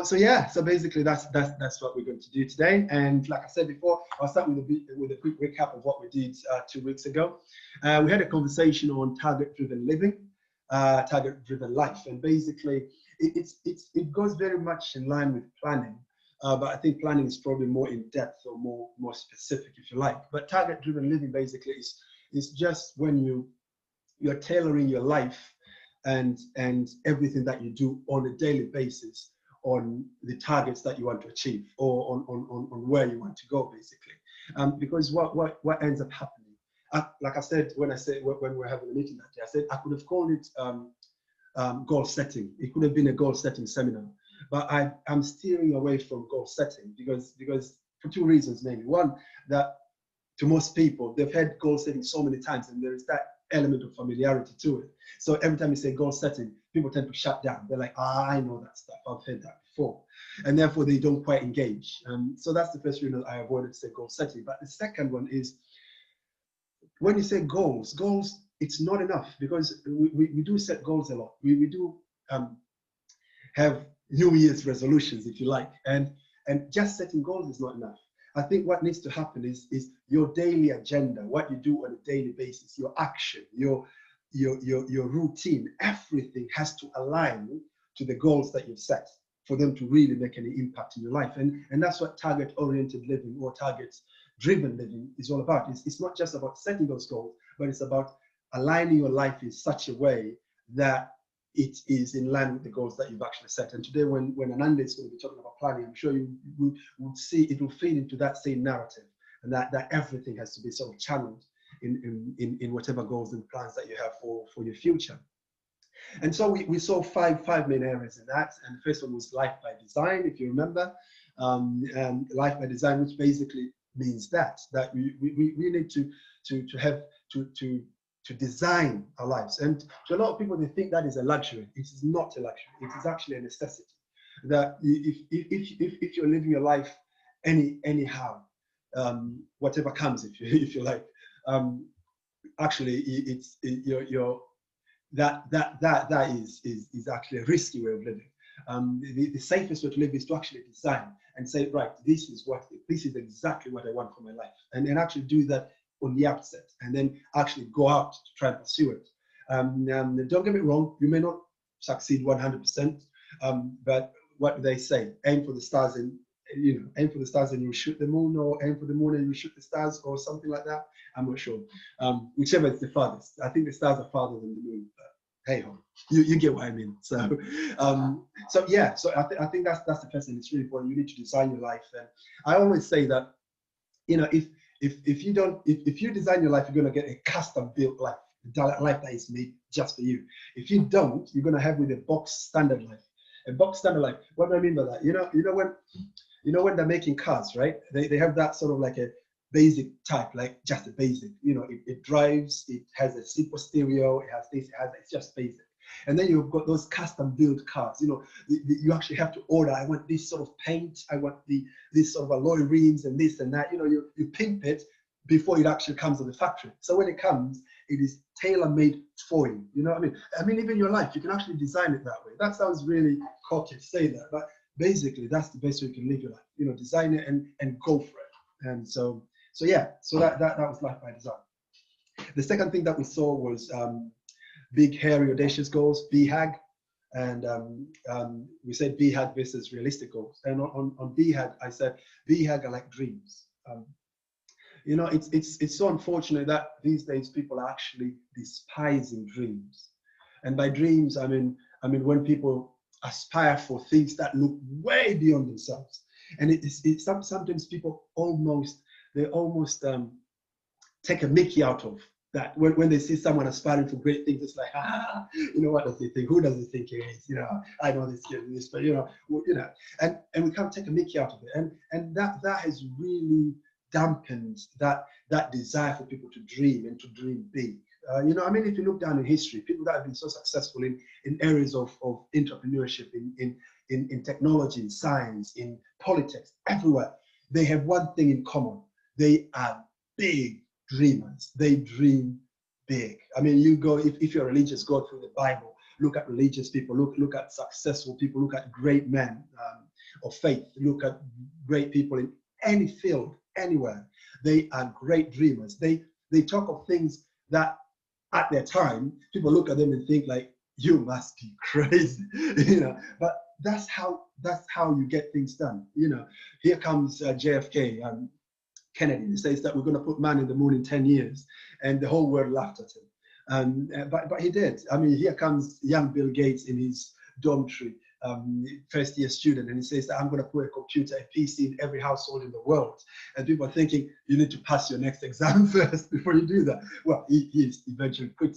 so yeah, so basically that's what we're going to do today. And like I said before, I'll start with a quick recap of what we did 2 weeks ago. We had a conversation on target-driven living, target-driven life, and basically it goes very much in line with planning. But I think planning is probably more in depth or more specific, if you like. But target-driven living basically is just when you're tailoring your life and everything that you do on a daily basis on the targets that you want to achieve, or on where you want to go, basically. Because what ends up happening, like I said when we were having a meeting that day, I said I could have called it goal setting. It could have been a goal setting seminar, but I'm steering away from goal setting because for two reasons mainly. One, that to most people, they've had goal setting so many times, and there is that element of familiarity to it. So every time you say goal setting, people tend to shut down. They're like, I know that stuff. I've heard that before. And therefore, they don't quite engage. So that's the first reason I avoided to say goal setting. But the second one is, when you say goals, it's not enough, because we do set goals a lot. We do have New Year's resolutions, if you like. And just setting goals is not enough. I think what needs to happen is your daily agenda, what you do on a daily basis, your action, your routine, everything has to align to the goals that you've set for them to really make any impact in your life. And that's what target-oriented living or target-driven living is all about. It's not just about setting those goals, but it's about aligning your life in such a way that it is in line with the goals that you've actually set. And today, when Ananda is going to be talking about planning, I'm sure you would see it will feed into that same narrative, and that everything has to be sort of channeled in whatever goals and plans that you have for your future. And so we saw five main areas in that. And the first one was life by design, if you remember. And life by design, which basically means that we need to design our lives. And to a lot of people, they think that is a luxury. It is not a luxury. It is actually a necessity. That if you're living your life anyhow, whatever comes, if you like, actually that is actually a risky way of living. The safest way to live is to actually design and say, right, this is exactly what I want for my life, and actually do that on the outset, and then actually go out to try and pursue it. Don't get me wrong, you may not succeed 100%, but what do they say? Aim for the stars and aim for the stars and you shoot the moon, or aim for the moon and you shoot the stars, or something like that. I'm not sure. Whichever is the farthest. I think the stars are farther than the moon, but hey ho, you get what I mean. So yeah, so I think that's the first thing. It's really important. You need to design your life. And I always say that, if you design your life, you're going to get a custom built life that is made just for you. If you don't, you're going to have with a box standard life. A box standard life. What do I mean by that? When they're making cars, right? They have that sort of like a basic type, like just a basic. It drives. It has a simple stereo. It has this. It's just basic. And then you've got those custom built cars. You actually have to order. I want this sort of paint. I want this sort of alloy rims and this and that. You pimp it before it actually comes to the factory. So when it comes, it is tailor-made for you. You know what I mean? I mean, even your life, you can actually design it that way. That sounds really cocky to say that, but basically that's the best way you can live your life. Design it and go for it. And so yeah. So that was life by design. The second thing that we saw was big, hairy, audacious goals, BHAG. And we said BHAG versus realistic goals. And on BHAG, I said BHAG are like dreams. It's so unfortunate that these days people are actually despising dreams. And by dreams, I mean when people aspire for things that look way beyond themselves. And sometimes people almost take a mickey out of that when they see someone aspiring for great things. It's like, what does he think? Who does he think he is? I know this kid, this, but and we can't take a mickey out of it, and that has really dampened that desire for people to dream and to dream big. If you look down in history, people that have been so successful in areas of entrepreneurship, in technology, in science, in politics, everywhere, they have one thing in common: they are big dreamers. They dream big. I mean, you go, if you're religious, go through the Bible, look at religious people, look at successful people, look at great men. of faith. Look at great people in any field, anywhere. They are great dreamers. They talk of things that at their time, people look at them and think like, you must be crazy, you know. But that's how you get things done, you know. Here comes JFK, Kennedy. He says that we're going to put man in the moon in 10 years, and the whole world laughed at him. But he did. I mean, here comes young Bill Gates in his dormitory, first year student, and he says that I'm going to put a computer, a PC in every household in the world. And people are thinking, you need to pass your next exam first before you do that. Well, he eventually quit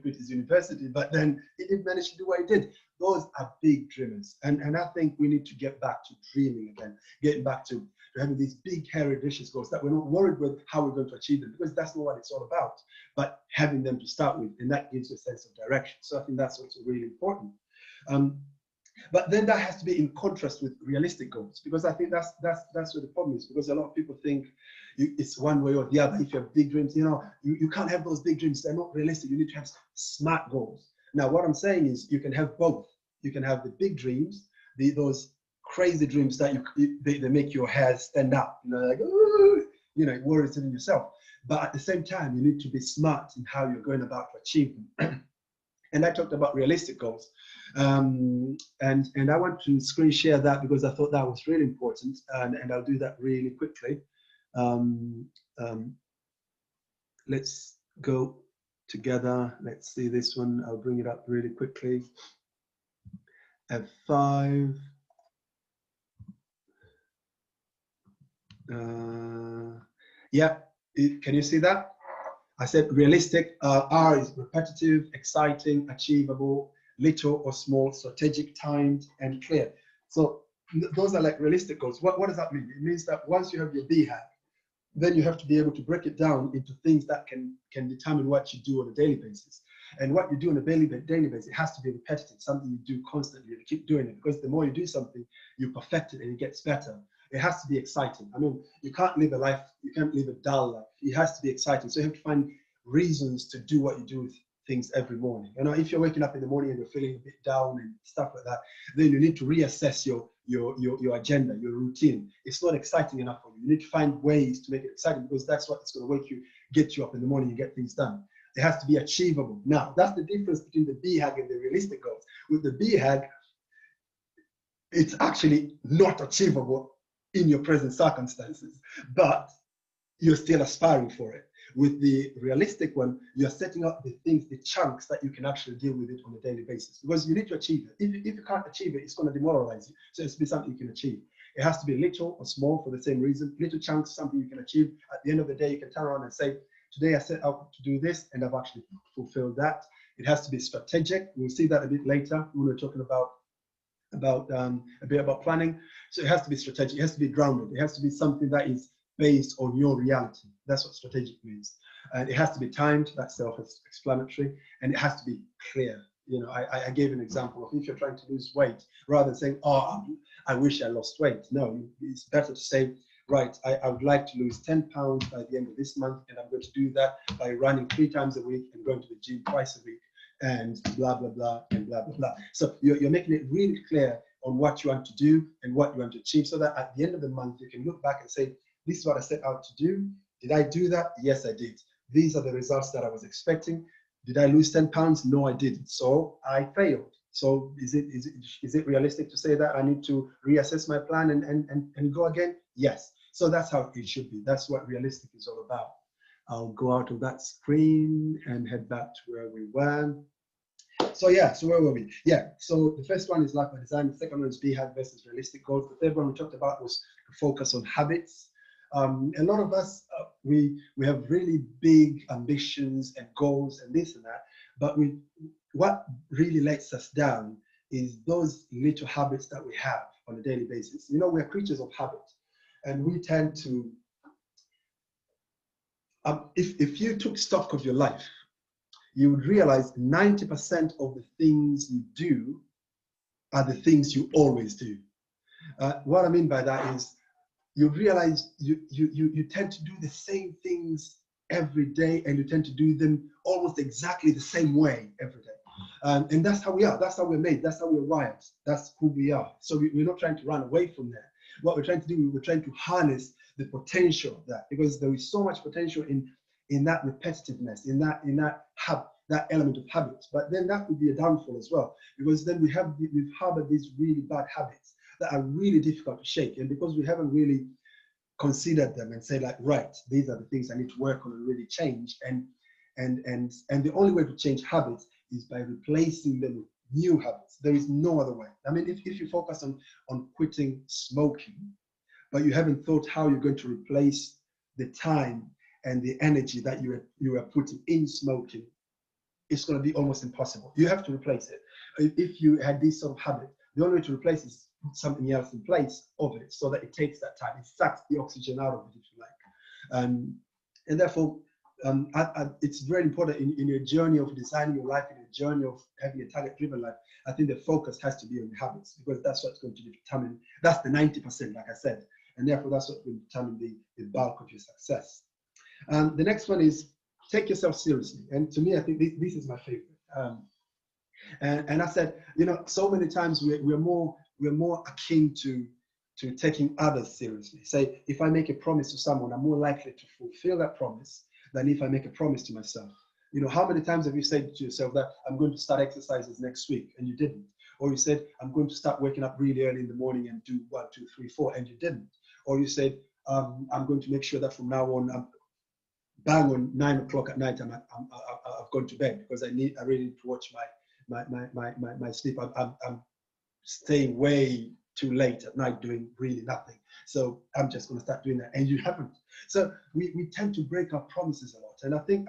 his university, but then he did manage to do what he did. Those are big dreamers. And I think we need to get back to dreaming again, getting back to having these big, hairy, ambitious goals that we're not worried with how we're going to achieve them, because that's not what it's all about, but having them to start with, and that gives you a sense of direction. So I think that's also really important. But then that has to be in contrast with realistic goals, because I think that's where the problem is, because a lot of people think it's one way or the other. If you have big dreams, you know, you can't have those big dreams. They're not realistic. You need to have smart goals. Now, what I'm saying is you can have both. You can have the big dreams, those crazy dreams that they make your hair stand up, you know, like, ooh, you know, it worries in yourself. But at the same time, you need to be smart in how you're going about to achieve them. And I talked about realistic goals. And I want to screen share that because I thought that was really important, and I'll do that really quickly. Let's go together. Let's see this one. I'll bring it up really quickly. F5. Yeah, can you see that? I said realistic. R is repetitive, exciting, achievable, little or small, strategic, timed, and clear. So those are like realistic goals. What does that mean? It means that once you have your BHAG, then you have to be able to break it down into things that can determine what you do on a daily basis. And what you do on a daily basis, it has to be repetitive, something you do constantly and keep doing it, because the more you do something, you perfect it and it gets better. It has to be exciting. I mean, you can't live a life, you can't live a dull life. It has to be exciting. So you have to find reasons to do what you do with things every morning. You know, if you're waking up in the morning and you're feeling a bit down and stuff like that, then you need to reassess your agenda, your routine. It's not exciting enough for you. You need to find ways to make it exciting, because that's what's going to get you up in the morning and get things done. It has to be achievable. Now, that's the difference between the BHAG and the realistic goals. With the BHAG, it's actually not achievable in your present circumstances, but you're still aspiring for it. With the realistic one, you're setting up the things, the chunks that you can actually deal with it on a daily basis, because you need to achieve it. If you can't achieve it, it's going to demoralize you. So it's be something you can achieve. It has to be little or small for the same reason. Little chunks, something you can achieve. At the end of the day, you can turn around and say, today I set out to do this and I've actually fulfilled that. It has to be strategic. We'll see that a bit later when we're talking about a bit about planning. So it has to be strategic. It has to be grounded. It has to be something that is based on your reality. That's what strategic means. And it has to be timed. That's self-explanatory. And it has to be clear. You know, I gave an example of if you're trying to lose weight, rather than saying, oh, I wish I lost weight. No, it's better to say, right, I would like to lose 10 pounds by the end of this month, and I'm going to do that by running 3 times a week and going to the gym twice a week, and blah, blah, blah, and blah, blah, blah. So you're making it really clear on what you want to do and what you want to achieve, so that at the end of the month, you can look back and say, this is what I set out to do. Did I do that? Yes, I did. These are the results that I was expecting. Did I lose 10 pounds? No, I didn't. So I failed. So is it realistic to say that I need to reassess my plan and go again? Yes. So that's how it should be. That's what realistic is all about. I'll go out of that screen and head back to where we were. So yeah, so where were we? Yeah, so the first one is life by design. The second one is BHAG versus realistic goals. The third one we talked about was to focus on habits. A lot of us, we have really big ambitions and goals and this and that, but what really lets us down is those little habits that we have on a daily basis. You know, we're creatures of habit, and we tend to, if you took stock of your life, you would realize 90% of the things you do are the things you always do. What I mean by that is, you realize you tend to do the same things every day, and you tend to do them almost exactly the same way every day. And that's how we are. That's how we're made. That's how we're wired. That's who we are. So we're not trying to run away from that. What we're trying to do, we're trying to harness the potential of that, because there is so much potential in that repetitiveness, in that element of habits. But then that would be a downfall as well, because then we've harbored these really bad habits that are really difficult to shake. And because we haven't really considered them and say, like, right, these are the things I need to work on and really change. And the only way to change habits is by replacing them with new habits. There is no other way. I mean, if you focus on quitting smoking, but you haven't thought how you're going to replace the time and the energy that you are putting in smoking, it's going to be almost impossible. You have to replace it. If you had this sort of habit, the only way to replace it is put something else in place of it, so that it takes that time. It sucks the oxygen out of it, if you like. And therefore, it's very important in your journey of designing your life, in your journey of having a target-driven life. I think the focus has to be on the habits, because that's what's going to determine, that's the 90%, like I said, and therefore that's what will determine the bulk of your success. The next one is take yourself seriously. And to me, I think this is my favorite. And I said, you know, so many times we're more akin to taking others seriously. Say, if I make a promise to someone, I'm more likely to fulfill that promise than if I make a promise to myself. You know, how many times have you said to yourself that I'm going to start exercises next week, and you didn't? Or you said, I'm going to start waking up really early in the morning and do 1, 2, 3, 4, and you didn't? Or you said, I'm going to make sure that from now on, bang on 9 o'clock at night, I've gone to bed, because I really need to watch my sleep. I'm staying way too late at night doing really nothing. So I'm just going to start doing that, and you haven't. So we tend to break our promises a lot, and I think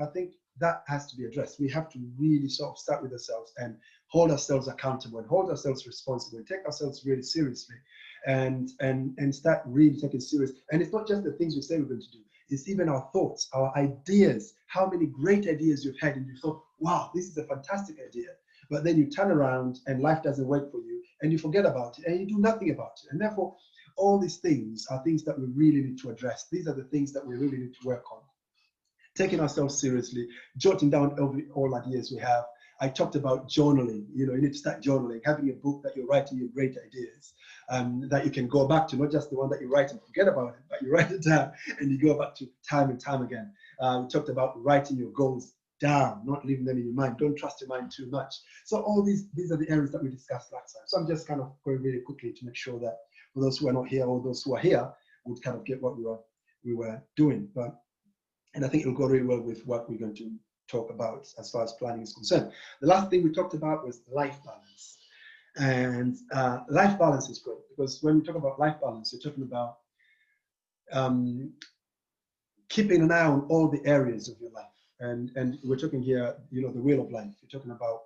that has to be addressed. We have to really sort of start with ourselves and hold ourselves accountable and hold ourselves responsible and take ourselves really seriously, and start really taking serious. And it's not just the things we say we're going to do. It's even our thoughts, our ideas, how many great ideas you've had and you thought, wow, this is a fantastic idea. But then you turn around and life doesn't work for you, and you forget about it and you do nothing about it. And therefore, all these things are things that we really need to address. These are the things that we really need to work on. Taking ourselves seriously, jotting down all ideas we have. I talked about journaling. You know, you need to start journaling, having a book that you're writing your great ideas, that you can go back to, not just the one that you write and forget about it, but you write it down and you go back to time and time again. We talked about writing your goals down, not leaving them in your mind. Don't trust your mind too much. So all these are the areas that we discussed last time. So I'm just kind of going really quickly to make sure that for those who are not here or those who are here would kind of get what we were doing. And I think it'll go really well with what we're going to talk about as far as planning is concerned. The last thing we talked about was life balance. And life balance is great, because when we talk about life balance, we're talking about keeping an eye on all the areas of your life. And we're talking here, you know, the wheel of life. You're talking about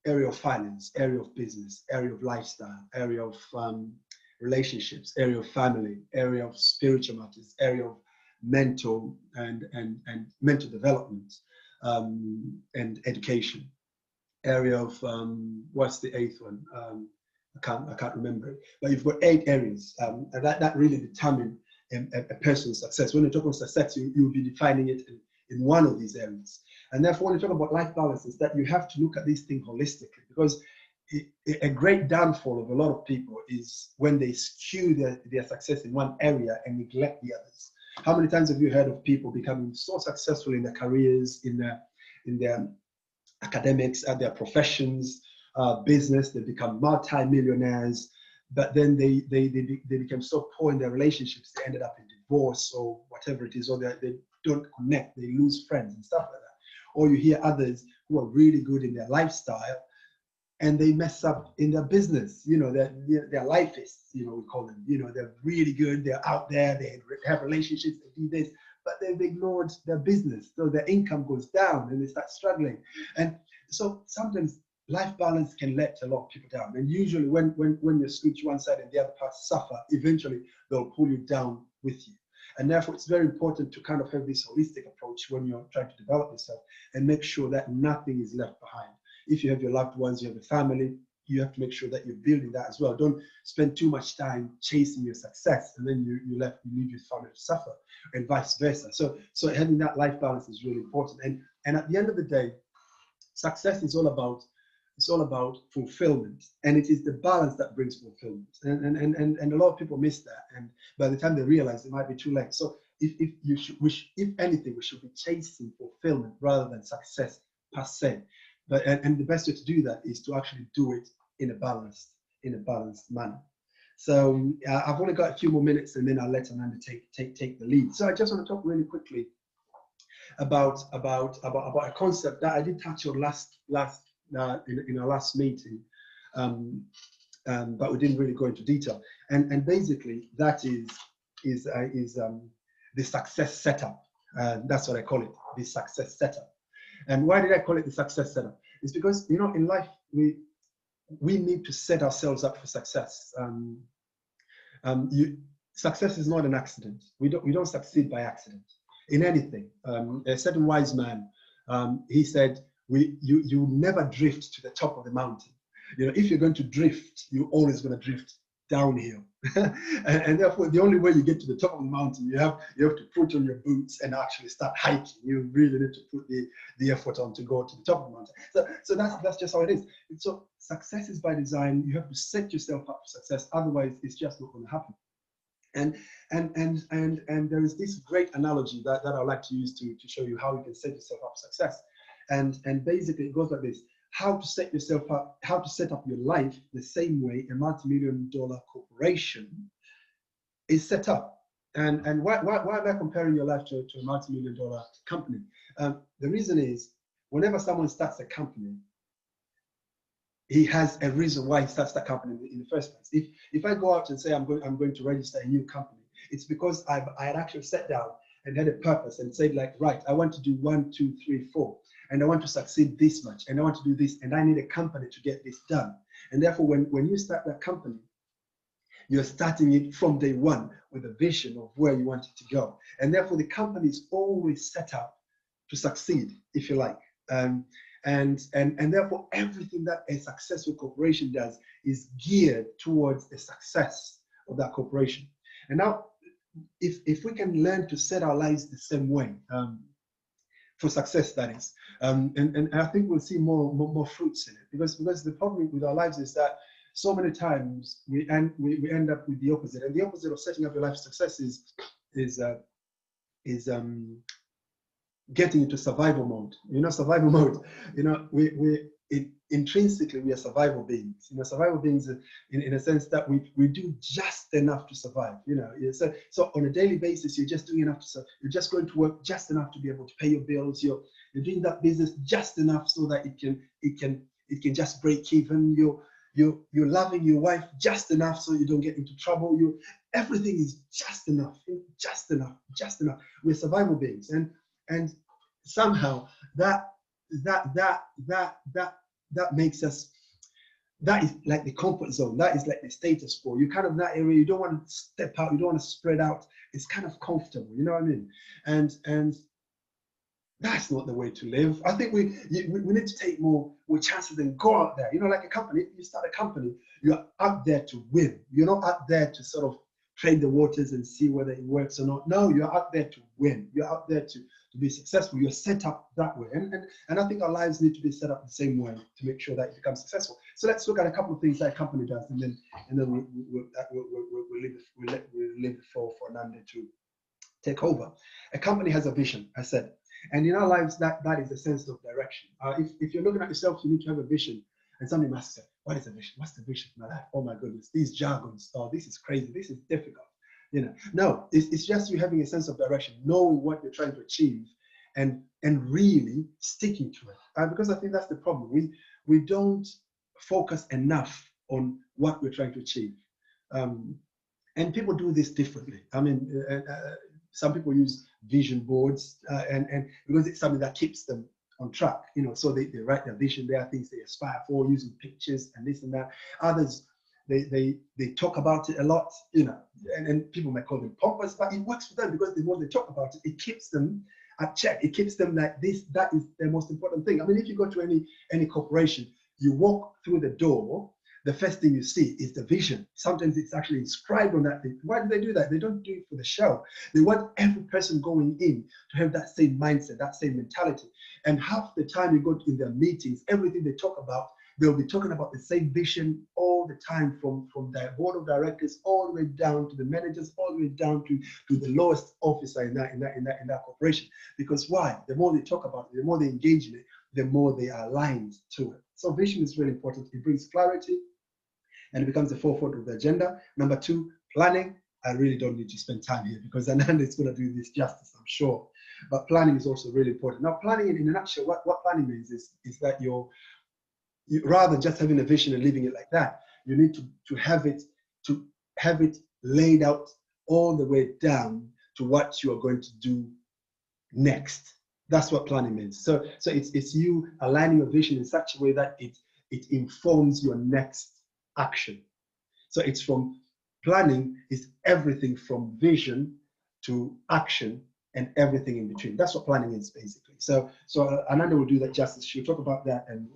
area of finance, area of business, area of lifestyle, area of relationships, area of family, area of spiritual matters, area of mental and mental development, and education, area of what's the 8th one? I can't remember it. But you've got 8 areas, and that really determine a person's success. When you talk about success, you'll be defining it in one of these areas. And therefore, when you talk about life balance, is that you have to look at this thing holistically, because a great downfall of a lot of people is when they skew their success in one area and neglect the others. How many times have you heard of people becoming so successful in their careers, in their academics, at their professions, business, they become multi-millionaires, but then they become so poor in their relationships, they ended up in divorce or whatever it is, or they don't connect, they lose friends and stuff like that. Or you hear others who are really good in their lifestyle and they mess up in their business. You know, they're lifeists, you know, we call them. You know, they're really good, they're out there, they have relationships, they do this, but they've ignored their business. So their income goes down and they start struggling. And so sometimes life balance can let a lot of people down. And usually when you switch one side and the other part suffer, eventually they'll pull you down with you. And therefore, it's very important to kind of have this holistic approach when you're trying to develop yourself and make sure that nothing is left behind. If you have your loved ones, you have a family, you have to make sure that you're building that as well. Don't spend too much time chasing your success and then you leave your family to suffer, and vice versa. So having that life balance is really important. And at the end of the day, success is all about, it's all about fulfillment, and it is the balance that brings fulfillment. And a lot of people miss that, and by the time they realize, it might be too late. So if anything, we should be chasing fulfillment rather than success per se. But and the best way to do that is to actually do it in a balanced manner. So I've only got a few more minutes, and then I'll let Amanda take the lead. So I just want to talk really quickly about a concept that I did touch on in our last meeting, but we didn't really go into detail. And basically, that is the success setup. That's what I call it, the success setup. And why did I call it the success setup? It's because, you know, in life we need to set ourselves up for success. Success is not an accident. We don't succeed by accident in anything. A certain wise man, he said, you never drift to the top of the mountain. You know, if you're going to drift, you're always going to drift downhill. and therefore, the only way you get to the top of the mountain, you have to put on your boots and actually start hiking. You really need to put the effort on to go to the top of the mountain. So that's just how it is. So success is by design. You have to set yourself up for success. Otherwise, it's just not going to happen. And there is this great analogy that I'd like to use to show you how you can set yourself up for success. And basically, it goes like this: how to set yourself up, how to set up your life the same way a multi-million-dollar corporation is set up. And why am I comparing your life to a multi-million-dollar company? The reason is, whenever someone starts a company, he has a reason why he starts that company in the first place. If I go out and say I'm going to register a new company, it's because I had actually sat down and had a purpose and said, like, right, I want to do 1, 2, 3, 4, and I want to succeed this much, and I want to do this, and I need a company to get this done. And therefore, when you start that company, you're starting it from day one with a vision of where you want it to go. And therefore, the company is always set up to succeed, if you like. And therefore, everything that a successful corporation does is geared towards the success of that corporation. And now, if we can learn to set our lives the same way, for success, that is, and I think we'll see more fruits in it, because the problem with our lives is that so many times we end up with the opposite, and the opposite of setting up your life for success is getting into survival mode. You know, survival mode. You know, intrinsically we are survival beings. You know, survival beings in a sense that we do just enough to survive. You know, so on a daily basis you're just doing enough to survive. You're just going to work just enough to be able to pay your bills. You're doing that business just enough so that it can just break even. You're loving your wife just enough so you don't get into trouble. Everything is just enough. We're survival beings, and somehow that makes us, that is like the comfort zone. That is like the status quo. You kind of, that area, you don't want to step out, you don't want to spread out. It's kind of comfortable, you know what I mean? And that's not the way to live. I think we need to take more chances and go out there. You know, like a company, you start a company, you're out there to win. You're not out there to sort of trade the waters and see whether it works or not. No, you're out there to win. You're out there to be successful. You're set up that way. And I think our lives need to be set up the same way to make sure that it becomes successful. So let's look at a couple of things that a company does, and then we'll leave it for Nanda to take over. A company has a vision, I said. And in our lives, that is a sense of direction. If you're looking at yourself, you need to have a vision. And somebody must say, what is a vision? What's the vision for my life? Oh my goodness, these jargons. Oh, this is crazy. This is difficult. You know, no, it's just you having a sense of direction, knowing what you're trying to achieve, and really sticking to it. Because I think that's the problem. We don't focus enough on what we're trying to achieve. And people do this differently. I mean, some people use vision boards, and because it's something that keeps them on track, you know, so they write their vision. There are things they aspire for, using pictures and this and that. Others, they talk about it a lot, you know, and people might call them pompous, but it works for them because the more they talk about it, it keeps them at check. It keeps them like this. That is the most important thing. I mean, if you go to any corporation, you walk through the door, the first thing you see is the vision. Sometimes it's actually inscribed on that thing. Why do they do that? They don't do it for the show. They want every person going in to have that same mindset, that same mentality. And half the time you go in their meetings, everything they talk about, they'll be talking about the same vision all the time, from their board of directors all the way down to the managers, all the way down to the lowest officer in that corporation. Because why? The more they talk about it, the more they engage in it, the more they are aligned to it. So vision is really important. It brings clarity and it becomes the forefront of the agenda. Number two, planning. I really don't need to spend time here because Ananda is going to do this justice, I'm sure. But planning is also really important. Now, planning in a nutshell, what planning means is that you rather than just having a vision and leaving it like that, you need to have it laid out all the way down to what you are going to do next. That's what planning means. So it's you aligning your vision in such a way that it informs your next action. So it's from planning is everything from vision to action and everything in between. That's what planning is basically. So Ananda will do that justice. She'll talk about that and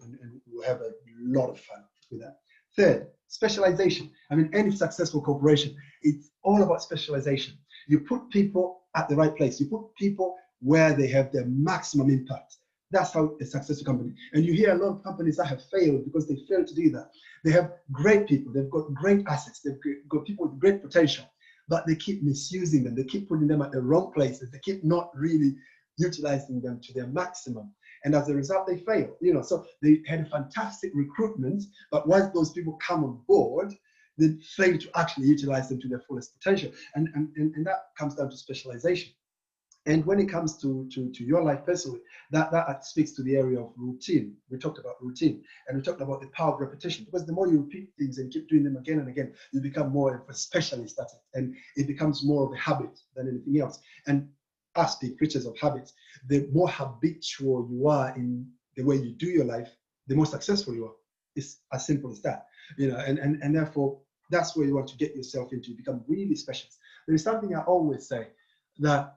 we'll have a lot of fun with that. Third, specialization. I mean, any successful corporation, it's all about specialization. You put people at the right place. You put people where they have their maximum impact. That's how a successful company. And you hear a lot of companies that have failed because they failed to do that. They have great people. They've got great assets. They've got people with great potential, but they keep misusing them. They keep putting them at the wrong places. They keep not really utilizing them to their maximum. And as a result, they fail. So they had a fantastic recruitment, but once those people come on board, they fail to actually utilize them to their fullest potential. And that comes down to specialization. And when it comes to your life personally, that speaks to the area of routine. We talked about routine, and we talked about the power of repetition, because the more you repeat things and keep doing them again and again, you become more of a specialist at it, and it becomes more of a habit than anything else. And us being creatures of habits, the more habitual you are in the way you do your life, the more successful you are. It's as simple as that, and therefore that's where you want to get yourself into, become really specialist. There is something I always say, that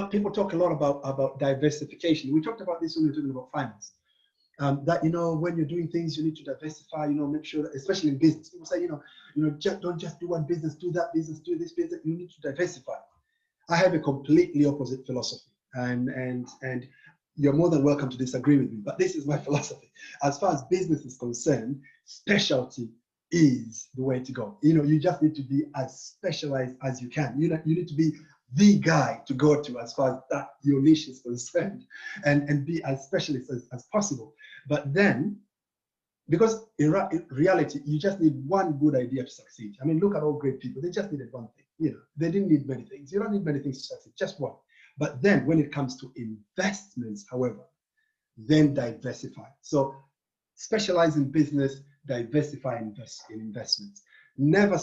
people talk a lot about diversification. We talked about this when we were talking about finance. That when you're doing things, you need to diversify. Make sure that, especially in business, people say, don't just do one business, do that business, do this business. You need to diversify. I have a completely opposite philosophy, and you're more than welcome to disagree with me, but this is my philosophy. As far as business is concerned, specialty is the way to go. You just need to be as specialized as you can. You need to be the guy to go to as far as that your niche is concerned, and be as specialist as possible. But then, because in reality, you just need one good idea to succeed. I mean, look at all great people. They just needed one thing. They didn't need many things. You don't need many things to succeed, just one. But then when it comes to investments, however, then diversify. So specialize in business, diversify in investments. Never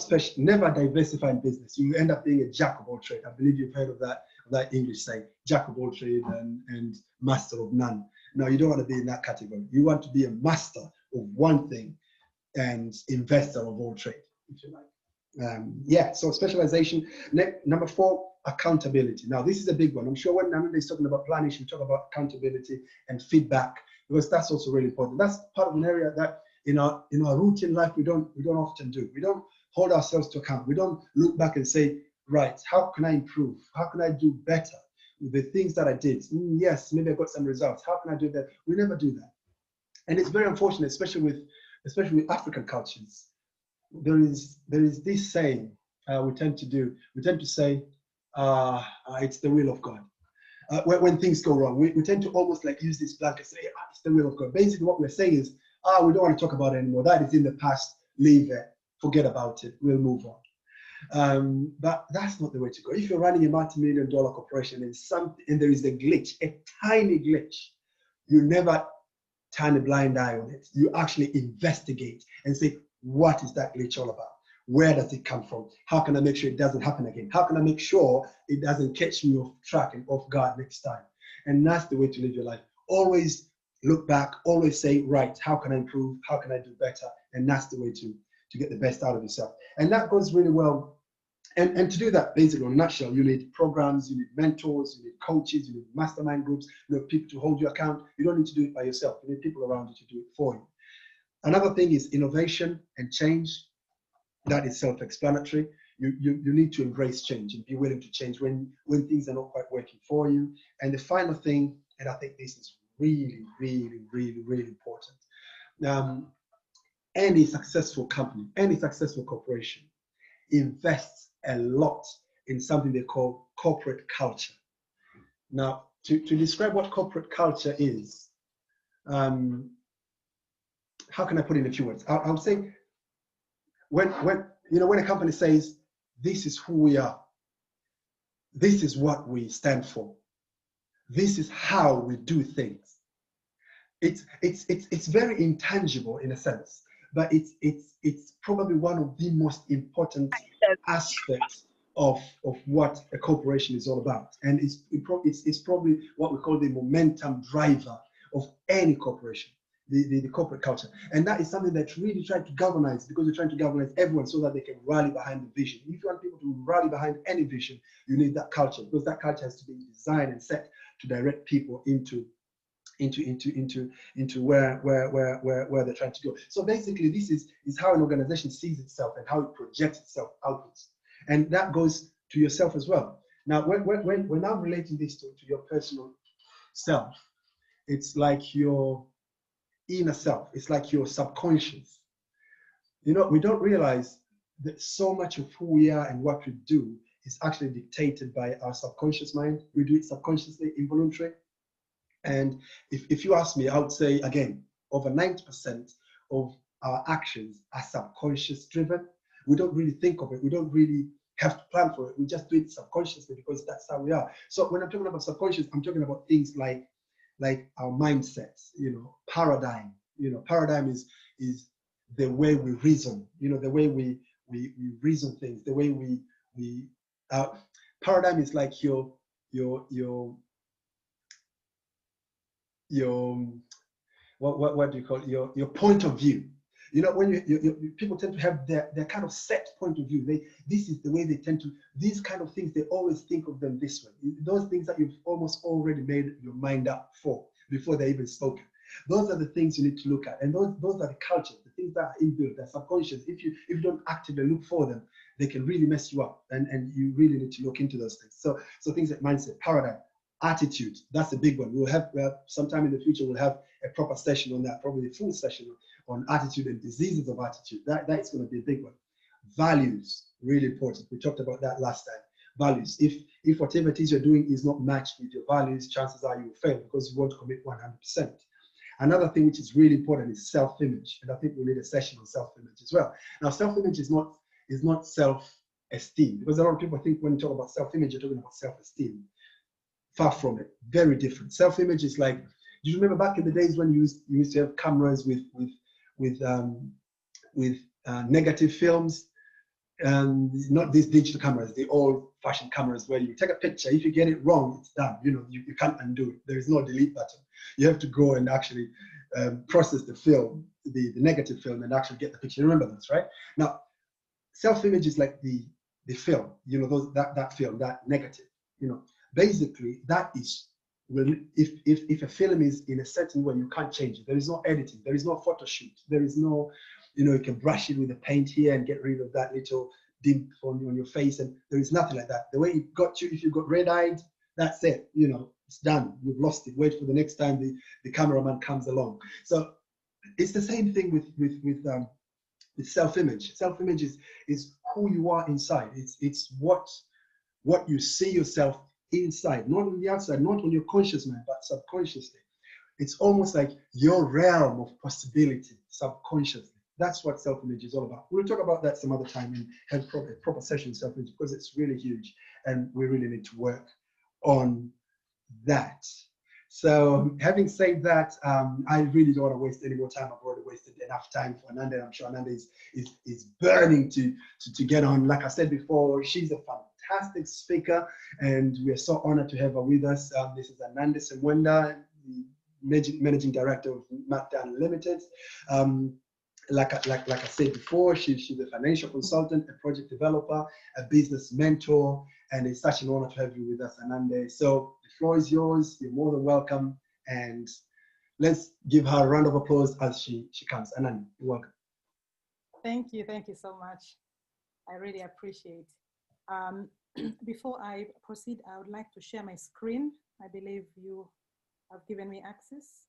diversify in business. You end up being a jack of all trade. I believe you've heard of that English saying, jack of all trade and master of none. No, you don't want to be in that category. You want to be a master of one thing and investor of all trade, if you like. So specialization. Number 4, accountability. Now, this is a big one. I'm sure when Amanda is talking about planning, she'll talk about accountability and feedback, because that's also really important. That's part of an area that in our routine life we don't often do. We don't hold ourselves to account. We don't look back and say, right, how can I improve? How can I do better with the things that I did? Yes, maybe I got some results. How can I do that? We never do that, and it's very unfortunate, especially with African cultures. There is this saying we tend to say, it's the will of God. When things go wrong, we tend to almost like use this blanket, say, it's the will of God. Basically, what we're saying is, we don't want to talk about it anymore. That is in the past. Leave it. Forget about it. We'll move on. But that's not the way to go. If you're running a multi-million-dollar corporation and there is a glitch, a tiny glitch, you never turn a blind eye on it. You actually investigate and say, what is that glitch all about? Where does it come from? How can I make sure it doesn't happen again? How can I make sure it doesn't catch me off track and off guard next time? And that's the way to live your life. Always look back, always say, right, how can I improve? How can I do better? And that's the way to get the best out of yourself. And that goes really well. And to do that, basically, in a nutshell, you need programs, you need mentors, you need coaches, you need mastermind groups, you need people to hold you account. You don't need to do it by yourself. You need people around you to do it for you. Another thing is innovation and change. That is self-explanatory. You need to embrace change and be willing to change when things are not quite working for you. And the final thing, and I think this is really, really, really, really important. Any successful company, any successful corporation invests a lot in something they call corporate culture. Now, to describe what corporate culture is, how can I put it in a few words? I would say when a company says, this is who we are, this is what we stand for, this is how we do things. It's very intangible in a sense, but it's probably one of the most important aspects of what a corporation is all about, and it's probably what we call the momentum driver of any corporation, the corporate culture. And that is something that's really trying to galvanize, because we're trying to galvanize everyone so that they can rally behind the vision. If you want people to rally behind any vision, you need that culture, because that culture has to be designed and set to direct people into where they're trying to go. So basically, this is how an organization sees itself and how it projects itself outwards. And that goes to yourself as well. Now, when I'm relating this to your personal self, it's like your inner self. It's like your subconscious. We don't realize that so much of who we are and what we do is actually dictated by our subconscious mind. We do it subconsciously, involuntarily. And if you ask me, I would say, again, over 90% of our actions are subconscious driven. We don't really think of it. We don't really have to plan for it. We just do it subconsciously because that's how we are. So when I'm talking about subconscious, I'm talking about things like our mindsets, paradigm. Paradigm is the way we reason, the way we reason things, the way we paradigm is like your what do you call it? Your point of view. When people tend to have their kind of set point of view. This is the way they tend to, these kind of things, they always think of them this way. Those things that you've almost already made your mind up for before they're even spoken. Those are the things you need to look at. And those are the cultures, the things that are inbuilt, they're subconscious. If you don't actively look for them, they can really mess you up. And you really need to look into those things. So things like mindset, paradigm, attitude, that's a big one. We'll have sometime in the future, we'll have a proper session on that, probably a full session on attitude and diseases of attitude. That's going to be a big one. Values, really important. We talked about that last time. Values. If whatever it is you're doing is not matched with your values, chances are you will fail because you won't commit 100%. Another thing which is really important is self-image, and I think we need a session on self-image as well. Now, self-image is not self-esteem, because a lot of people think when you talk about self-image, you're talking about self-esteem. Far from it. Very different. Self-image is like, do you remember back in the days when you used to have cameras with negative films? Not these digital cameras, the old-fashioned cameras where you take a picture. If you get it wrong, it's done. You can't undo it. There is no delete button. You have to go and actually process the film, the negative film, and actually get the picture. You remember this, right? Now, self-image is like the film. That film, that negative. Basically, that is when if a film is in a certain way, you can't change it. There is no editing. There is no photo shoot. There is no, you can brush it with a paint here and get rid of that little dimp on your face. And there is nothing like that. The way it got you, if you got red-eyed, that's it. It's done. You've lost it. Wait for the next time the cameraman comes along. So it's the same thing with self-image. Self-image is who you are inside. It's what you see yourself inside, not on the outside, not on your conscious mind, but subconsciously. It's almost like your realm of possibility subconsciously. That's what self-image is all about. We'll talk about that some other time and have a proper session on self-image, because it's really huge and we really need to work on that. So having said that, I really don't want to waste any more time. I've already wasted enough time for Ananda. I'm sure Ananda is burning to get on. Like I said before, she's a fantastic speaker, and we are so honored to have her with us. This is Ananda Semwenda, the managing director of Makda Unlimited. Like I said before, she's a financial consultant, a project developer, a business mentor, and it's such an honor to have you with us, Ananda. So the floor is yours. You're more than welcome, and let's give her a round of applause as she comes. Anani, you're welcome. Thank you so much. I really appreciate. Before I proceed, I would like to share my screen. I believe you have given me access.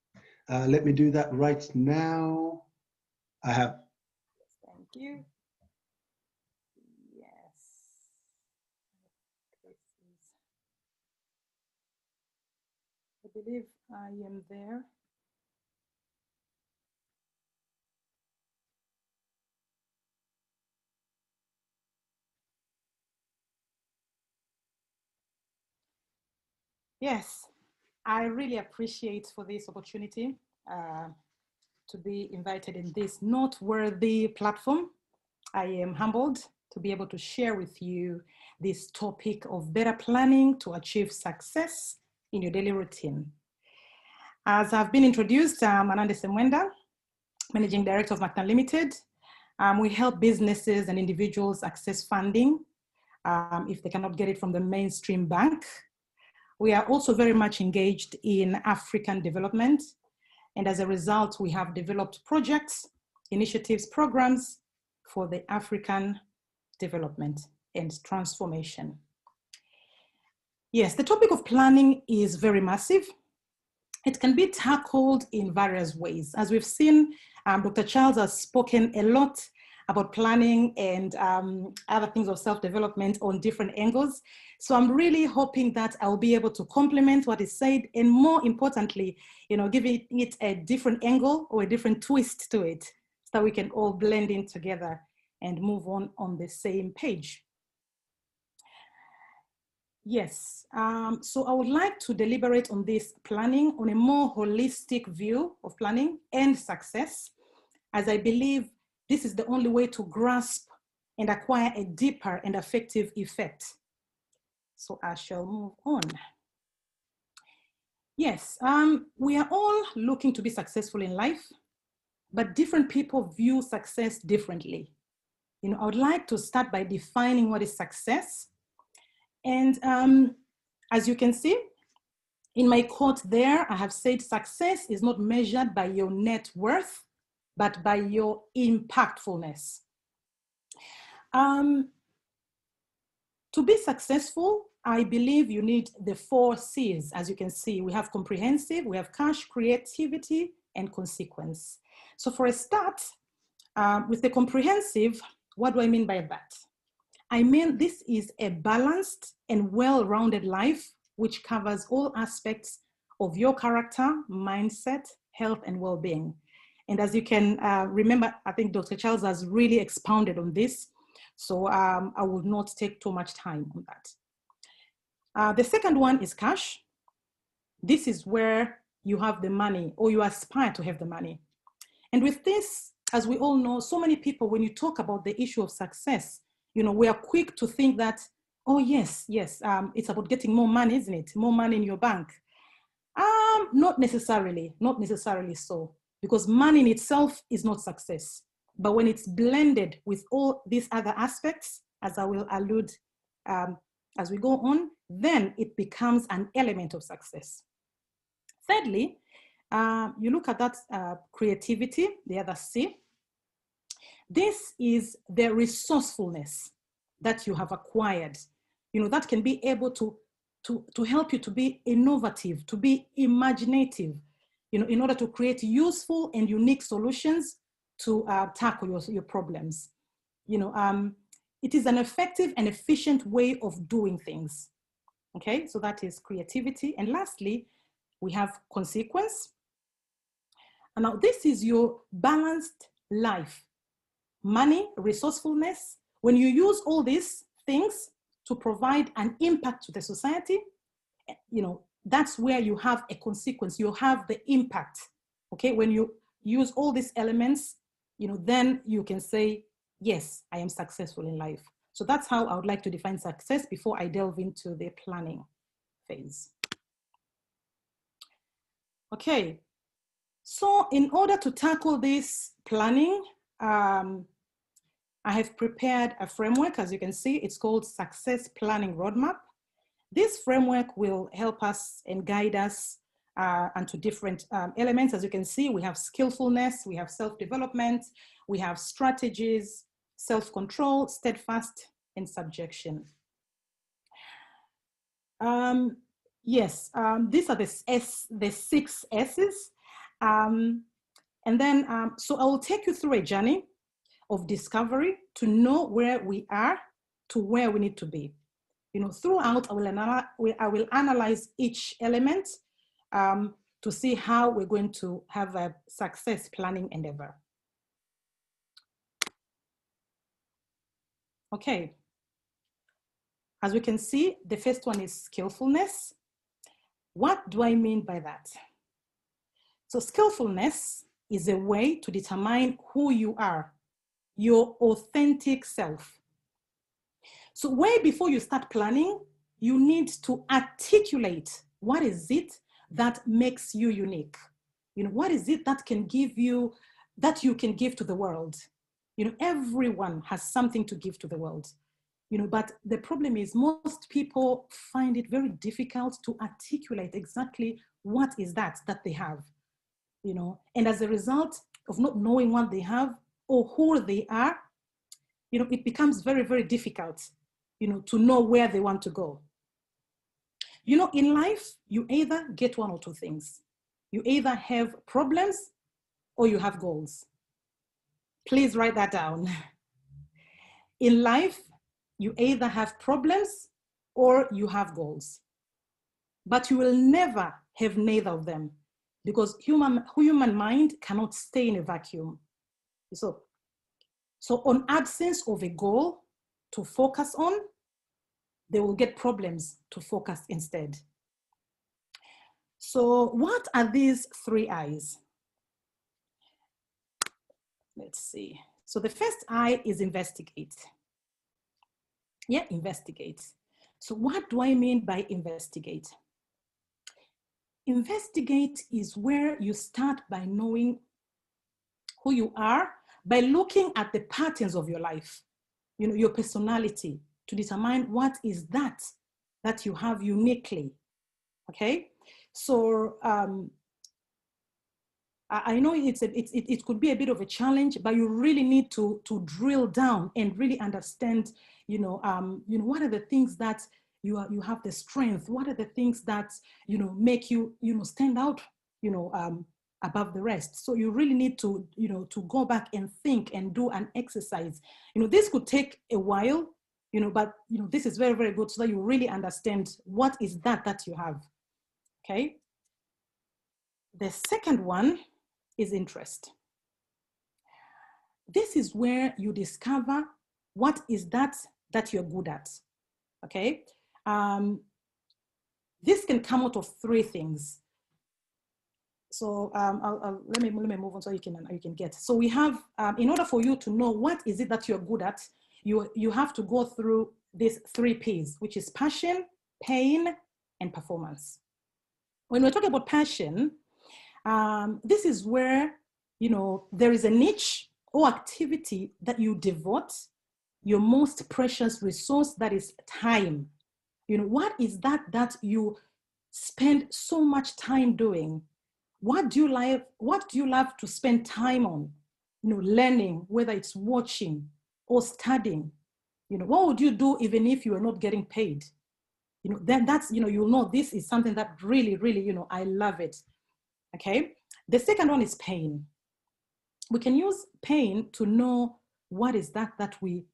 Let me do that right now. I have. Thank you. Yes. I believe I am there. Yes, I really appreciate for this opportunity to be invited in this noteworthy platform. I am humbled to be able to share with you this topic of better planning to achieve success in your daily routine. As I've been introduced, I'm Anande Semwenda, Managing Director of Macna Limited. We help businesses and individuals access funding if they cannot get it from the mainstream bank. We are also very much engaged in African development. And as a result, we have developed projects, initiatives, programs for the African development and transformation. Yes, the topic of planning is very massive. It can be tackled in various ways. As we've seen, Dr. Charles has spoken a lot about planning and other things of self-development on different angles. So I'm really hoping that I'll be able to complement what is said, and more importantly, giving it a different angle or a different twist to it, so we can all blend in together and move on the same page. Yes, so I would like to deliberate on this planning on a more holistic view of planning and success, as I believe this is the only way to grasp and acquire a deeper and effective effect. So I shall move on. Yes, we are all looking to be successful in life, but different people view success differently. I would like to start by defining what is success. And as you can see, in my quote there, I have said success is not measured by your net worth, but by your impactfulness. To be successful, I believe you need the 4 C's. As you can see, we have comprehensive, we have cash, creativity, and consequence. So for a start, with the comprehensive, what do I mean by that? I mean, this is a balanced and well-rounded life, which covers all aspects of your character, mindset, health, and well-being. And as you can remember, I think Dr. Charles has really expounded on this. So I will not take too much time on that. The second one is cash. This is where you have the money, or you aspire to have the money. And with this, as we all know, so many people, when you talk about the issue of success, we are quick to think that, oh, yes, it's about getting more money, isn't it? More money in your bank. Not necessarily so, because money in itself is not success. But when it's blended with all these other aspects, as I will allude as we go on, then it becomes an element of success. Thirdly, you look at that creativity, the other C. This is the resourcefulness that you have acquired, that can be able to help you to be innovative, to be imaginative, in order to create useful and unique solutions to tackle your problems. It is an effective and efficient way of doing things. Okay, so that is creativity. And lastly, we have consequence. And now this is your balanced life. Money, resourcefulness. When you use all these things to provide an impact to the society, that's where you have a consequence. You have the impact. Okay, when you use all these elements, then you can say, yes, I am successful in life. So that's how I would like to define success before I delve into the planning phase. Okay, so in order to tackle this planning, I have prepared a framework. As you can see, it's called Success Planning Roadmap. This framework will help us and guide us and to different elements. As you can see, we have skillfulness, we have self-development, we have strategies, self-control, steadfast, and subjection. Yes, these are the 6 S's. And then, so I will take you through a journey of discovery to know where we are to where we need to be. You know, throughout, I will analyze each element to see how we're going to have a success planning endeavor. Okay. As we can see, the first one is skillfulness. What do I mean by that? So skillfulness is a way to determine who you are, your authentic self. So way before you start planning, you need to articulate what is it that makes you unique. You know, what is it that can give you, that you can give to the world? You know, everyone has something to give to the world. You know, but the problem is most people find it very difficult to articulate exactly what is that they have, you know, and as a result of not knowing what they have or who they are, you know, it becomes very, very difficult, you know, to know where they want to go. You know, in life, you either get one or two things. You either have problems or you have goals. Please write that down. In life, you either have problems or you have goals. But you will never have neither of them because human mind cannot stay in a vacuum. So on absence of a goal to focus on, they will get problems to focus instead. So what are these 3 I's? Let's see. So the first I is investigate. Yeah, investigate. So what do I mean by investigate? Investigate is where you start by knowing who you are, by looking at the patterns of your life, you know, your personality, to determine what is that you have uniquely, okay? So I know it could be a bit of a challenge, but you really need to drill down and really understand, you know, what are the things that you have the strength, what are the things that, you know, make you, you know, stand out, you know, above the rest. So you really need to, you know, to go back and think and do an exercise. You know, this could take a while, you know, but, you know, this is very, very good so that you really understand what is that you have, okay? The second one is interest. This is where you discover what is that you're good at, okay? This can come out of 3 things. So let me move on so you can get. So we have, in order for you to know what is it that you're good at, you have to go through these 3 P's, which is passion, pain, and performance. When we're talking about passion, this is where, you know, there is a niche or activity that you devote your most precious resource, that is time. You know, what is that you spend so much time doing? What do you love to spend time on? You know, learning, whether it's watching or studying. You know, what would you do even if you are not getting paid? You know, then that's, you know, you'll know this is something that really, really, you know, I love it. Okay. The second one is pain. We can use pain to know what is that we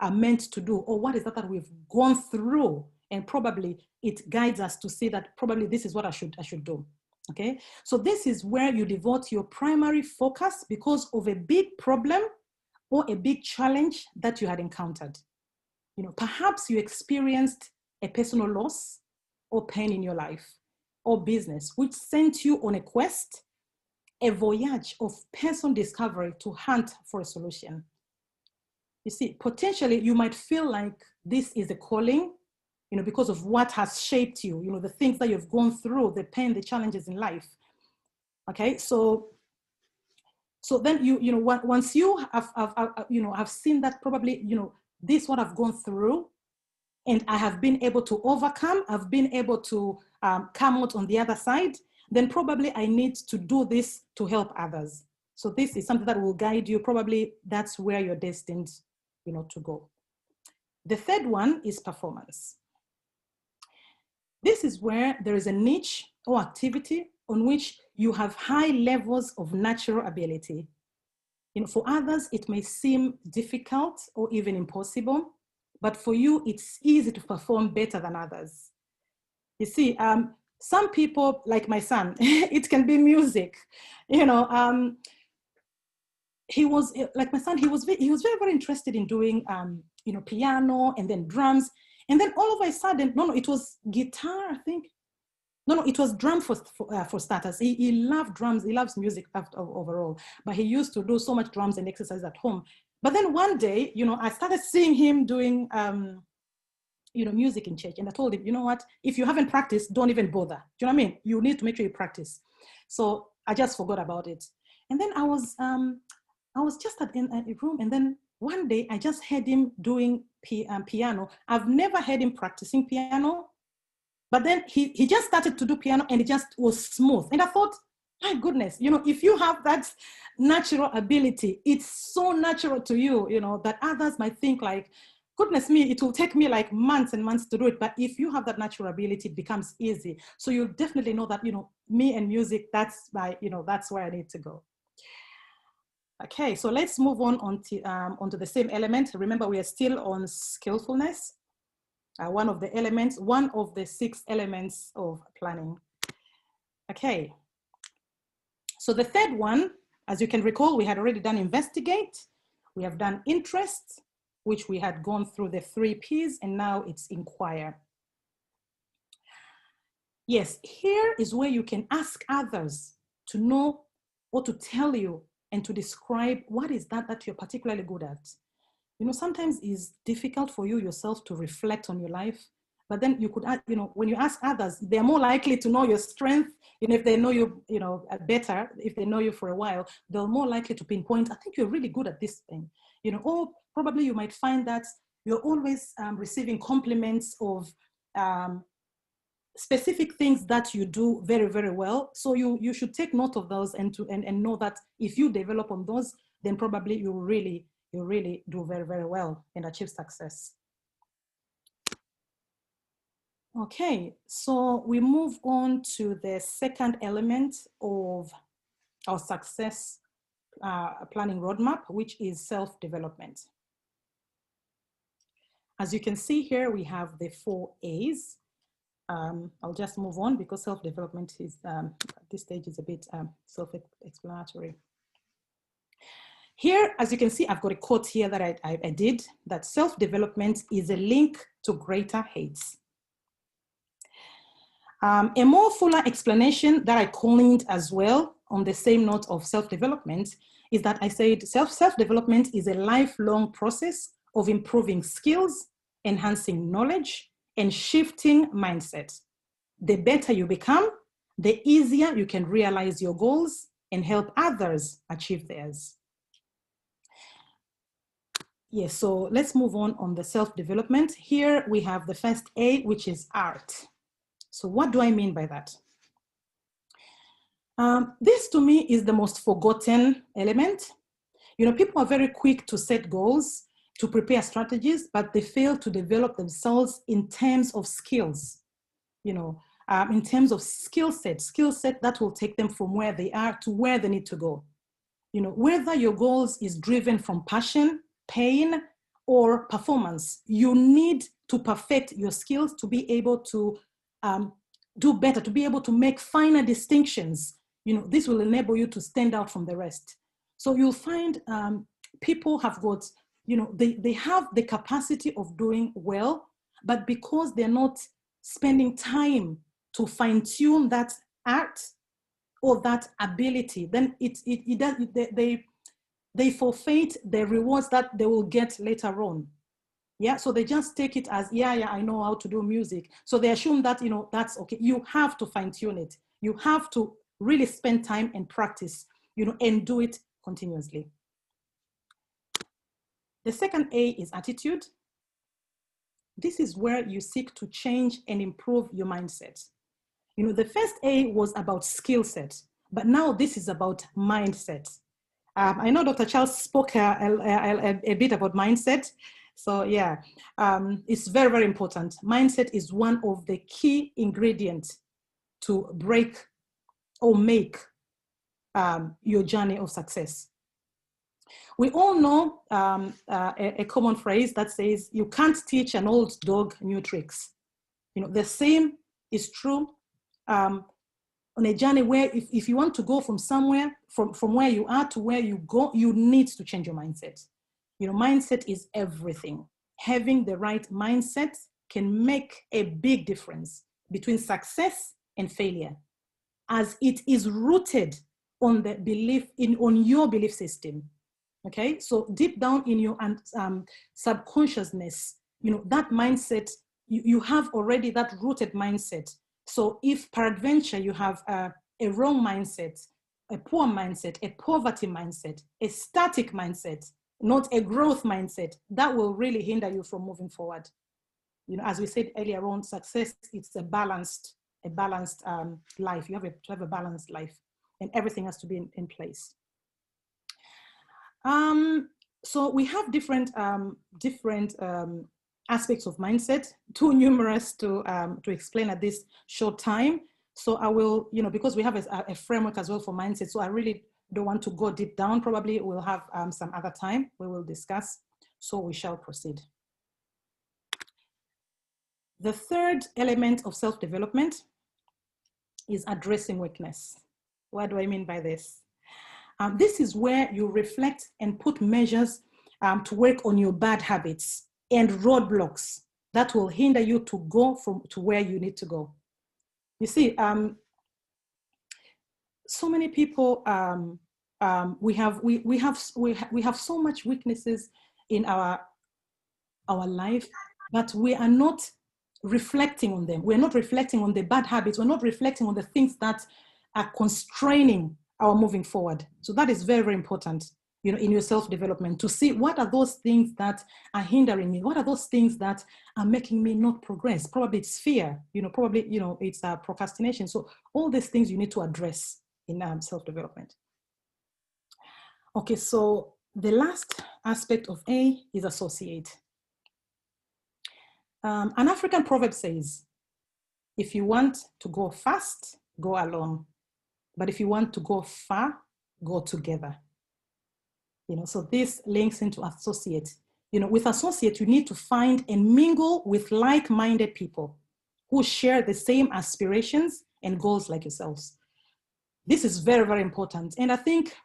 are meant to do, or what is that we've gone through, and probably it guides us to see that probably this is what I should do. Okay, so this is where you devote your primary focus because of a big problem or a big challenge that you had encountered. You know, perhaps you experienced a personal loss or pain in your life or business, which sent you on a quest, a voyage of personal discovery to hunt for a solution. You see, potentially you might feel like this is a calling, you know, because of what has shaped you, you know, the things that you've gone through, the pain, the challenges in life. Okay, so then you know, once you have seen that probably, you know, this is what I've gone through, and I have been able to overcome, I've been able to come out on the other side, then probably I need to do this to help others. So this is something that will guide you. Probably that's where you're destined, to go. The third one is performance. This is where there is a niche or activity on which you have high levels of natural ability. For others, it may seem difficult or even impossible, but for you, it's easy to perform better than others. You see, some people, like my son, it can be music. He was like my son. He was very, very interested in doing, piano and then drums, and then all of a sudden, no, it was guitar, I think. No, it was drum for starters. He loved drums. He loves music overall, but he used to do so much drums and exercise at home. But then one day, I started seeing him doing, music in church, and I told him, you know what? If you haven't practiced, don't even bother. Do you know what I mean? You need to make sure you practice. So I just forgot about it. And then I was just in a room, and then one day I just heard him doing piano. I've never heard him practicing piano. But then he just started to do piano, and it just was smooth. And I thought, my goodness, if you have that natural ability, it's so natural to you, that others might think like, goodness me, it will take me like months and months to do it. But if you have that natural ability, it becomes easy. So you'll definitely know that, me and music, that's that's where I need to go. Okay, so let's move onto the same element. Remember, we are still on skillfulness. One of the 6 elements of planning. Okay, so the third one, as you can recall, we had already done investigate, we have done interest, which we had gone through the 3 P's, and now it's inquire. Yes, here is where you can ask others to know or to tell you and to describe what is that you're particularly good at. Sometimes it's difficult for you yourself to reflect on your life, but then you could, when you ask others, they're more likely to know your strength. If they know you, better, if they know you for a while, they're more likely to pinpoint, I think you're really good at this thing, or probably you might find that you're always receiving compliments of specific things that you do very, very well. So you should take note of those and know that if you develop on those, then probably you really do very, very well and achieve success. Okay, so we move on to the second element of our success planning roadmap, which is self-development. As you can see here, we have the 4 A's. I'll just move on because self-development is, at this stage, is a bit self-explanatory. Here, as you can see, I've got a quote here that I did, that self-development is a link to greater heights. A more fuller explanation that I coined as well on the same note of self-development is that I said self-development is a lifelong process of improving skills, enhancing knowledge, and shifting mindset. The better you become, the easier you can realize your goals and help others achieve theirs. Yes, so let's move on the self-development. Here we have the first A, which is art. So what do I mean by that? This to me is the most forgotten element. People are very quick to set goals, to prepare strategies, but they fail to develop themselves in terms of skills, in terms of skill set that will take them from where they are to where they need to go. Whether your goals is driven from passion, pain, or performance, you need to perfect your skills to be able to do better, to be able to make finer distinctions. This will enable you to stand out from the rest. So you'll find people have got, they have the capacity of doing well, but because they're not spending time to fine tune that art or that ability, then they forfeit the rewards that they will get later on. Yeah, so they just take it as, yeah, I know how to do music. So they assume that, that's okay. You have to fine tune it. You have to really spend time and practice, and do it continuously. The second A is attitude. This is where you seek to change and improve your mindset. You know, the first A was about skill set, but now this is about mindset. I know Dr. Charles spoke a bit about mindset. So yeah, it's very, very important. Mindset is one of the key ingredients to break or make your journey of success. We all know a common phrase that says, you can't teach an old dog new tricks. You know, the same is true on a journey where if you want to go from somewhere, from where you are to where you go, you need to change your mindset. You know, mindset is everything. Having the right mindset can make a big difference between success and failure, as it is rooted on the belief on your belief system. Okay, so deep down in your subconsciousness, you know, that mindset, you have already that rooted mindset. So if peradventure you have a wrong mindset, a poor mindset, a poverty mindset, a static mindset, not a growth mindset, that will really hinder you from moving forward. You know, as we said earlier on, success, it's a balanced life. You have to have a balanced life, and everything has to be in place. So we have different aspects of mindset, too numerous to explain at this short time. So I will, you know, because we have a framework as well for mindset, so I really don't want to go deep down. Probably we'll have some other time we will discuss. So we shall proceed. The third element of self-development is addressing weakness. What do I mean by this? This is where you reflect and put measures to work on your bad habits and roadblocks that will hinder you to go to where you need to go. You see, so many people, we have so much weaknesses in our life, but we are not reflecting on them. We're not reflecting on the bad habits. We're not reflecting on the things that are constraining our moving forward. So that is very, very important, you know, in your self-development, to see what are those things that are hindering me? What are those things that are making me not progress? Probably it's fear, you know, probably, you know, it's procrastination. So all these things you need to address in self-development. Okay, so the last aspect of A is associate. An African proverb says, if you want to go fast, go alone. But if you want to go far, go together. You know, so this links into associate. You know, with associate, you need to find and mingle with like-minded people who share the same aspirations and goals like yourselves. This is very, very important. And I think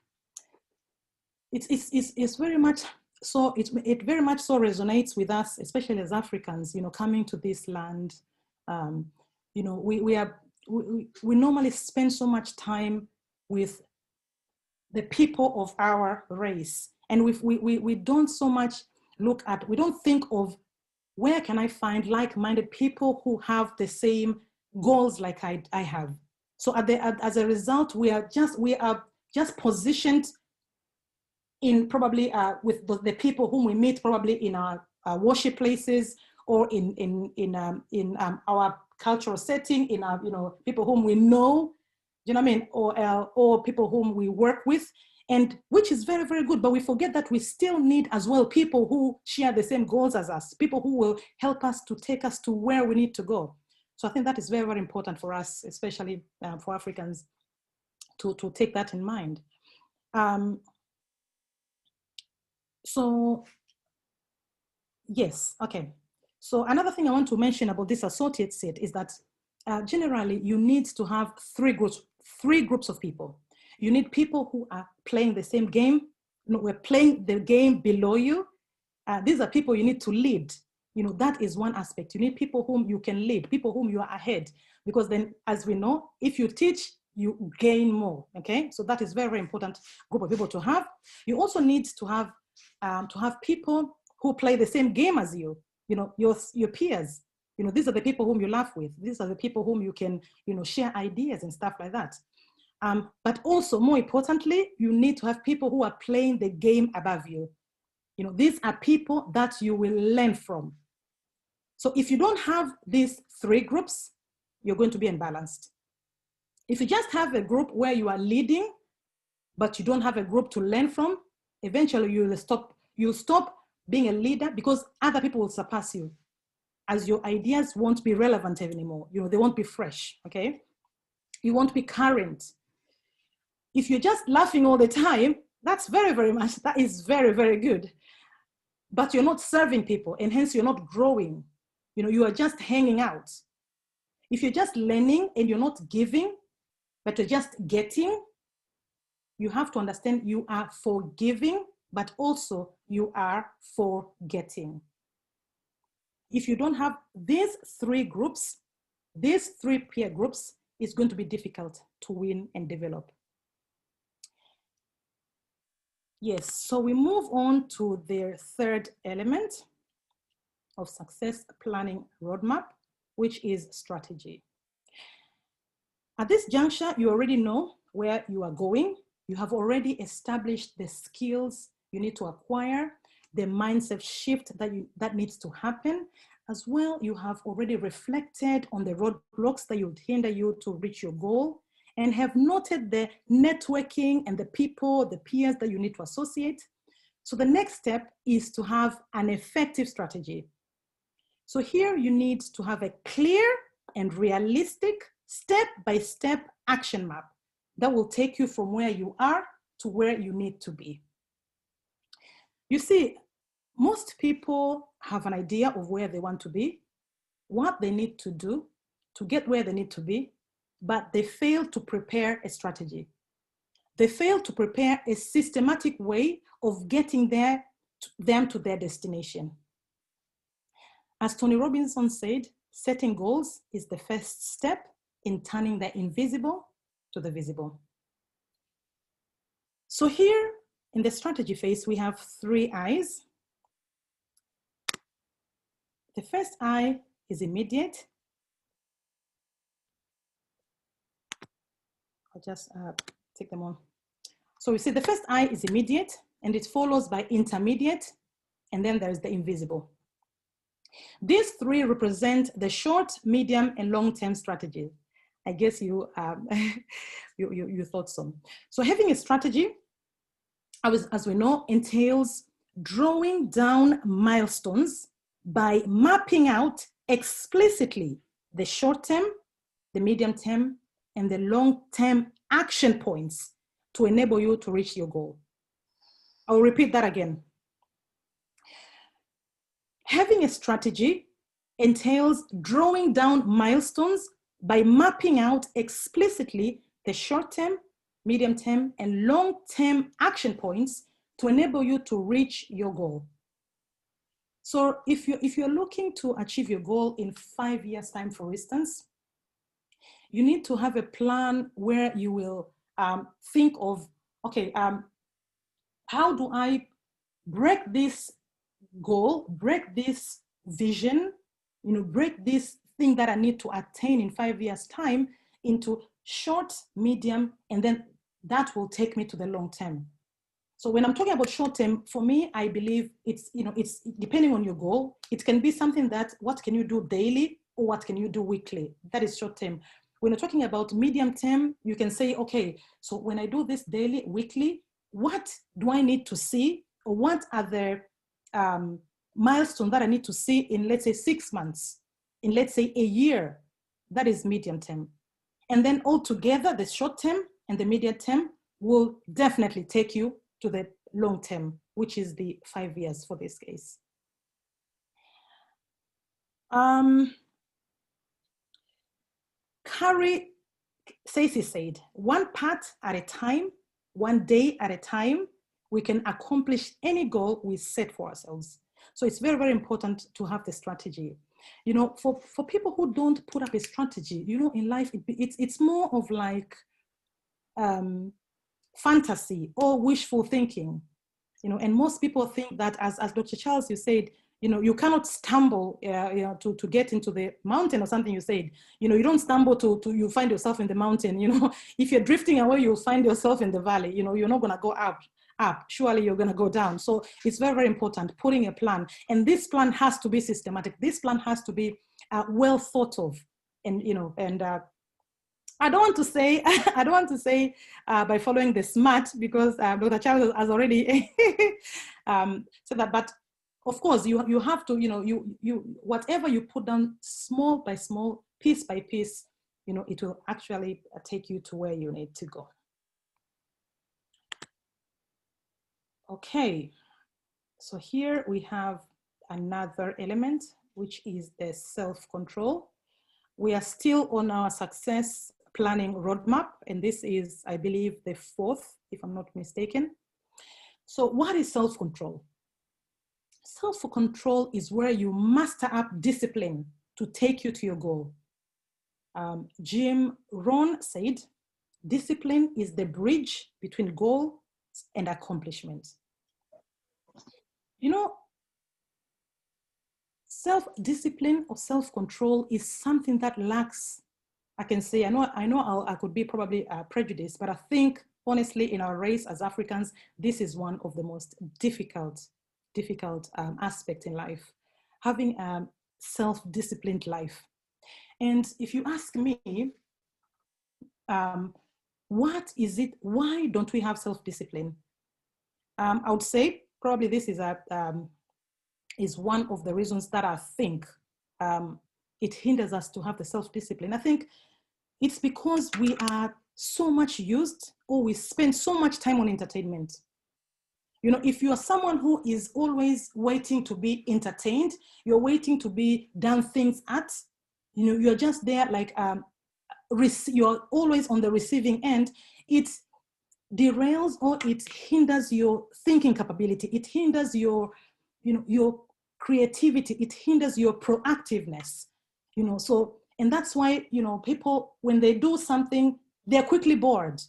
it's very much so, it very much so resonates with us, especially as Africans, you know, coming to this land. You know, we normally spend so much time with the people of our race, and we don't so much we don't think of where can I find like-minded people who have the same goals like I have. So as a result, we are just positioned in probably with the people whom we meet probably in our worship places, or in our cultural setting, in our, you know, people whom we know, you know what I mean, or people whom we work with, and which is very, very good. But we forget that we still need as well people who share the same goals as us, people who will help us to take us to where we need to go. So I think that is very, very important for us, especially for Africans, to take that in mind. So yes, okay. So another thing I want to mention about this associate set is that generally you need to have three groups of people. You need people who are playing the same game. You know, we're playing the game below you. These are people you need to lead. You know, that is one aspect. You need people whom you can lead, people whom you are ahead, because then, as we know, if you teach, you gain more. Okay, so that is very, very important group of people to have. You also need to have people who play the same game as you. You know, your peers. You know, these are the people whom you laugh with. These are the people whom you can, you know, share ideas and stuff like that. But also, more importantly, you need to have people who are playing the game above you. You know, these are people that you will learn from. So if you don't have these three groups, you're going to be imbalanced. If you just have a group where you are leading, but you don't have a group to learn from, eventually you'll stop being a leader because other people will surpass you, as your ideas won't be relevant anymore. You know, they won't be fresh, okay? You won't be current. If you're just laughing all the time, that's that is very, very good. But you're not serving people, and hence you're not growing. You know, you are just hanging out. If you're just learning and you're not giving, but you're just getting, you have to understand you are for giving, but also you are for getting. If you don't have these three groups, these three peer groups, it's going to be difficult to win and develop. Yes, so we move on to the third element of success planning roadmap, which is strategy. At this juncture, you already know where you are going. You have already established the skills you need to acquire, the mindset shift that needs to happen. As well, you have already reflected on the roadblocks that would hinder you to reach your goal, and have noted the networking and the people, the peers that you need to associate. So the next step is to have an effective strategy. So here you need to have a clear and realistic step-by-step action map that will take you from where you are to where you need to be. You see, most people have an idea of where they want to be, what they need to do to get where they need to be, but they fail to prepare a strategy. They fail to prepare a systematic way of getting them to their destination. As Tony Robinson said, setting goals is the first step in turning the invisible to the visible. So here in the strategy phase, we have 3 I's. The first I is immediate. I'll just take them on. So we see the first I is immediate, and it follows by intermediate, and then there's the invisible. These 3 represent the short, medium, and long-term strategy. I guess you thought so. So having a strategy, as we know, entails drawing down milestones by mapping out explicitly the short-term, the medium-term, and the long-term action points to enable you to reach your goal. I'll repeat that again. Having a strategy entails drawing down milestones by mapping out explicitly the short-term, medium-term, and long-term action points to enable you to reach your goal. So if you're looking to achieve your goal in 5 years' time, for instance, you need to have a plan where you will think of, okay, how do I break this goal, break this vision, break this thing that I need to attain in 5 years' time into short, medium, and then that will take me to the long term. So when I'm talking about short term, for me, I believe it's depending on your goal. It can be something that, what can you do daily or what can you do weekly? That is short term. When you're talking about medium term, you can say, okay, so when I do this daily, weekly, what do I need to see? Or what are the milestones that I need to see in, let's say, 6 months, in, let's say, a year? That is medium term. And then altogether, the short term and the medium term will definitely take you to the long term, which is the 5 years for this case. Carrie Sacy said, one part at a time, one day at a time, we can accomplish any goal we set for ourselves. So it's very, very important to have the strategy. For people who don't put up a strategy, in life, it's more of like fantasy or wishful thinking, and most people think that, as Dr. Charles, you said, you cannot stumble to get into the mountain or something. You said, you don't stumble to you find yourself in the mountain. If you're drifting away, you'll find yourself in the valley. You're not going to go up. Surely you're going to go down. So it's very, very important putting a plan, and this plan has to be systematic. This plan has to be well thought of, and I don't want to say, I don't want to say by following the SMART, because Dr. Charles has already said that, but of course you have to, whatever you put down small by small, piece by piece, it will actually take you to where you need to go. Okay, so here we have another element, which is the self-control. We are still on our success planning roadmap, and this is, I believe, the 4th, if I'm not mistaken. So what is self-control? Self-control is where you master up discipline to take you to your goal. Jim Rohn said, discipline is the bridge between goal and accomplishment. Self-discipline or self-control is something that lacks, I can say, I know I could be probably prejudiced, but I think honestly in our race as Africans, this is one of the most difficult aspects in life, having a self-disciplined life. And if you ask me, what is it, why don't we have self-discipline? I would say probably this is one of the reasons that I think it hinders us to have the self-discipline. I think it's because we are so much used, or we spend so much time on entertainment. If you are someone who is always waiting to be entertained, you're waiting to be done things at, you're just there like, you're always on the receiving end, it derails or it hinders your thinking capability. It hinders your creativity. It hinders your proactiveness, so, and that's why, people, when they do something, they're quickly bored.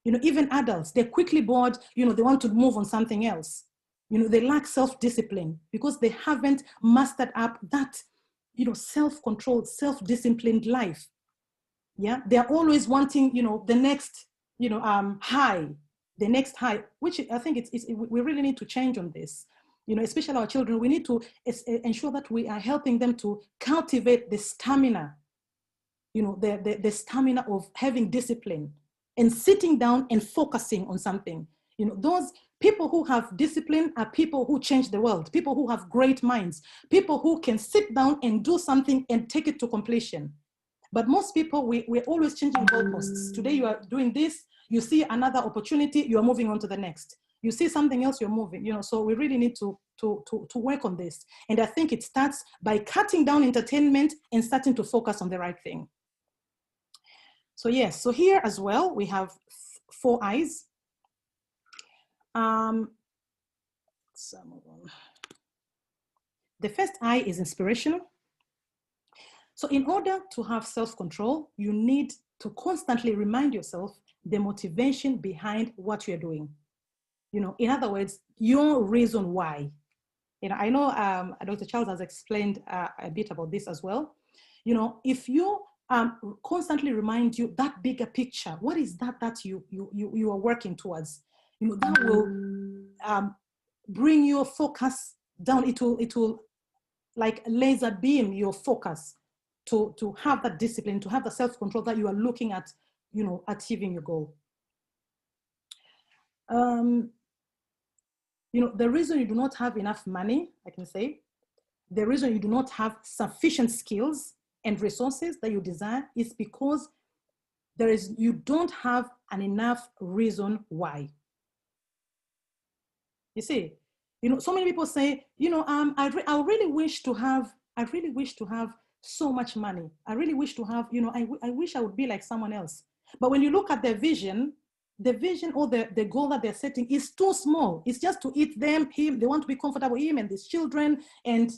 Even adults, they're quickly bored, they want to move on something else. They lack self-discipline because they haven't mastered up that, self-controlled, self-disciplined life. Yeah, they're always wanting, the next, high, the next high, which I think we really need to change on this. Especially our children, we need to ensure that we are helping them to cultivate the stamina, the stamina of having discipline and sitting down and focusing on something. Those people who have discipline are people who change the world, people who have great minds, people who can sit down and do something and take it to completion. But most people, we're always changing goalposts. Today you are doing this, you see another opportunity, you are moving on to the next. You see something else, you're moving, so we really need to work on this. And I think it starts by cutting down entertainment and starting to focus on the right thing. So yes, so here as well, we have 4 I's. The first I is inspirational. So in order to have self-control, you need to constantly remind yourself the motivation behind what you're doing. In other words, your reason why. I know Dr. Charles has explained a bit about this as well. If you constantly remind you that bigger picture, what is that you are working towards? That will bring your focus down. It will like laser beam your focus to have that discipline, to have the self-control that you are looking at, achieving your goal. The reason you do not have enough money, I can say, the reason you do not have sufficient skills and resources that you desire is because you don't have an enough reason why. You see, so many people say, I really wish to have so much money. I really wish to have, I wish I would be like someone else. But when you look at their vision, or the goal that they're setting is too small. It's just to eat him. They want to be comfortable with him and his children and,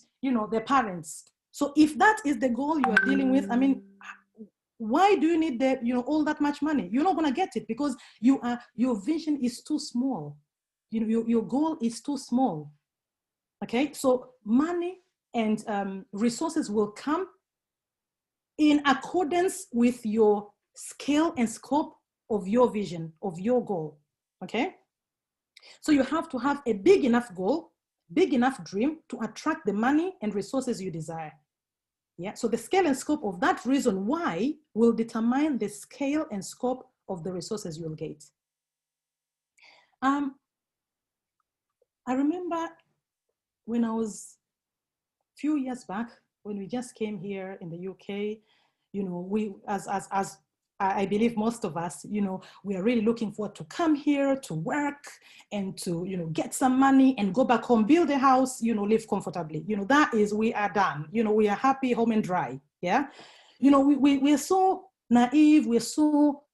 their parents. So if that is the goal you are dealing with, I mean, why do you need all that much money? You're not going to get it because your vision is too small. Your goal is too small. Okay, so money and resources will come in accordance with your scale and scope of your vision, of your goal. Okay, so you have to have a big enough goal, big enough dream to attract the money and resources you desire. Yeah, so the scale and scope of that reason why will determine the scale and scope of the resources you'll get. I remember when I was a few years back, when we just came here in the UK, you know, we, as I believe most of us, you know, we are really looking forward to come here to work and to, you know, get some money and go back home, build a house, you know, live comfortably. You know, that is, we are done. You know, we are happy, home and dry. Yeah. You know, we're so naive. We're so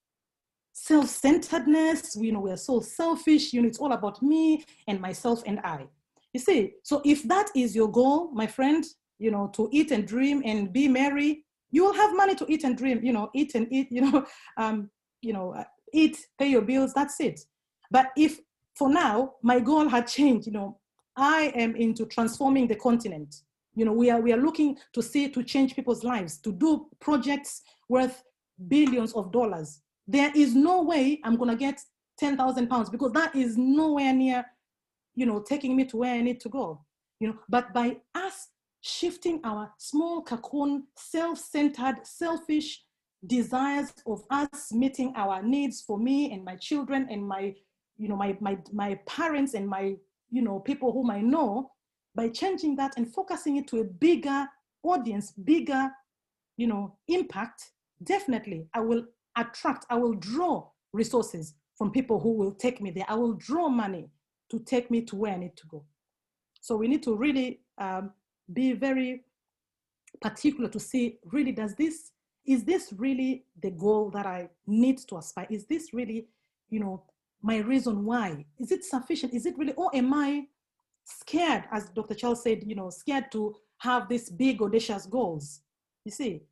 self-centeredness. You know, we're so selfish. You know, it's all about me and myself and I. You see, so if that is your goal, my friend, you know, to eat and dream and be merry, you will have money to eat and dream, you know, eat and eat, eat, pay your bills, that's it. But if for now, my goal had changed, you know, I am into transforming the continent. You know, we are looking to change people's lives, to do projects worth billions of dollars. There is no way I'm gonna get 10,000 pounds because that is nowhere near, you know, taking me to where I need to go. You know, but by us shifting our small cocoon, self-centered, selfish desires of us meeting our needs for me and my children and my, you know, my parents and my, you know, people whom I know, by changing that and focusing it to a bigger audience, bigger, you know, impact, definitely I will draw resources from people who will take me there. I will draw money to take me to where I need to go. So we need to really be very particular to see, really, is this really the goal that I need to aspire? Is this really, you know, my reason why? Is it sufficient? Is it really, or am I scared, as Dr. Charles said, you know, scared to have these big audacious goals? You see,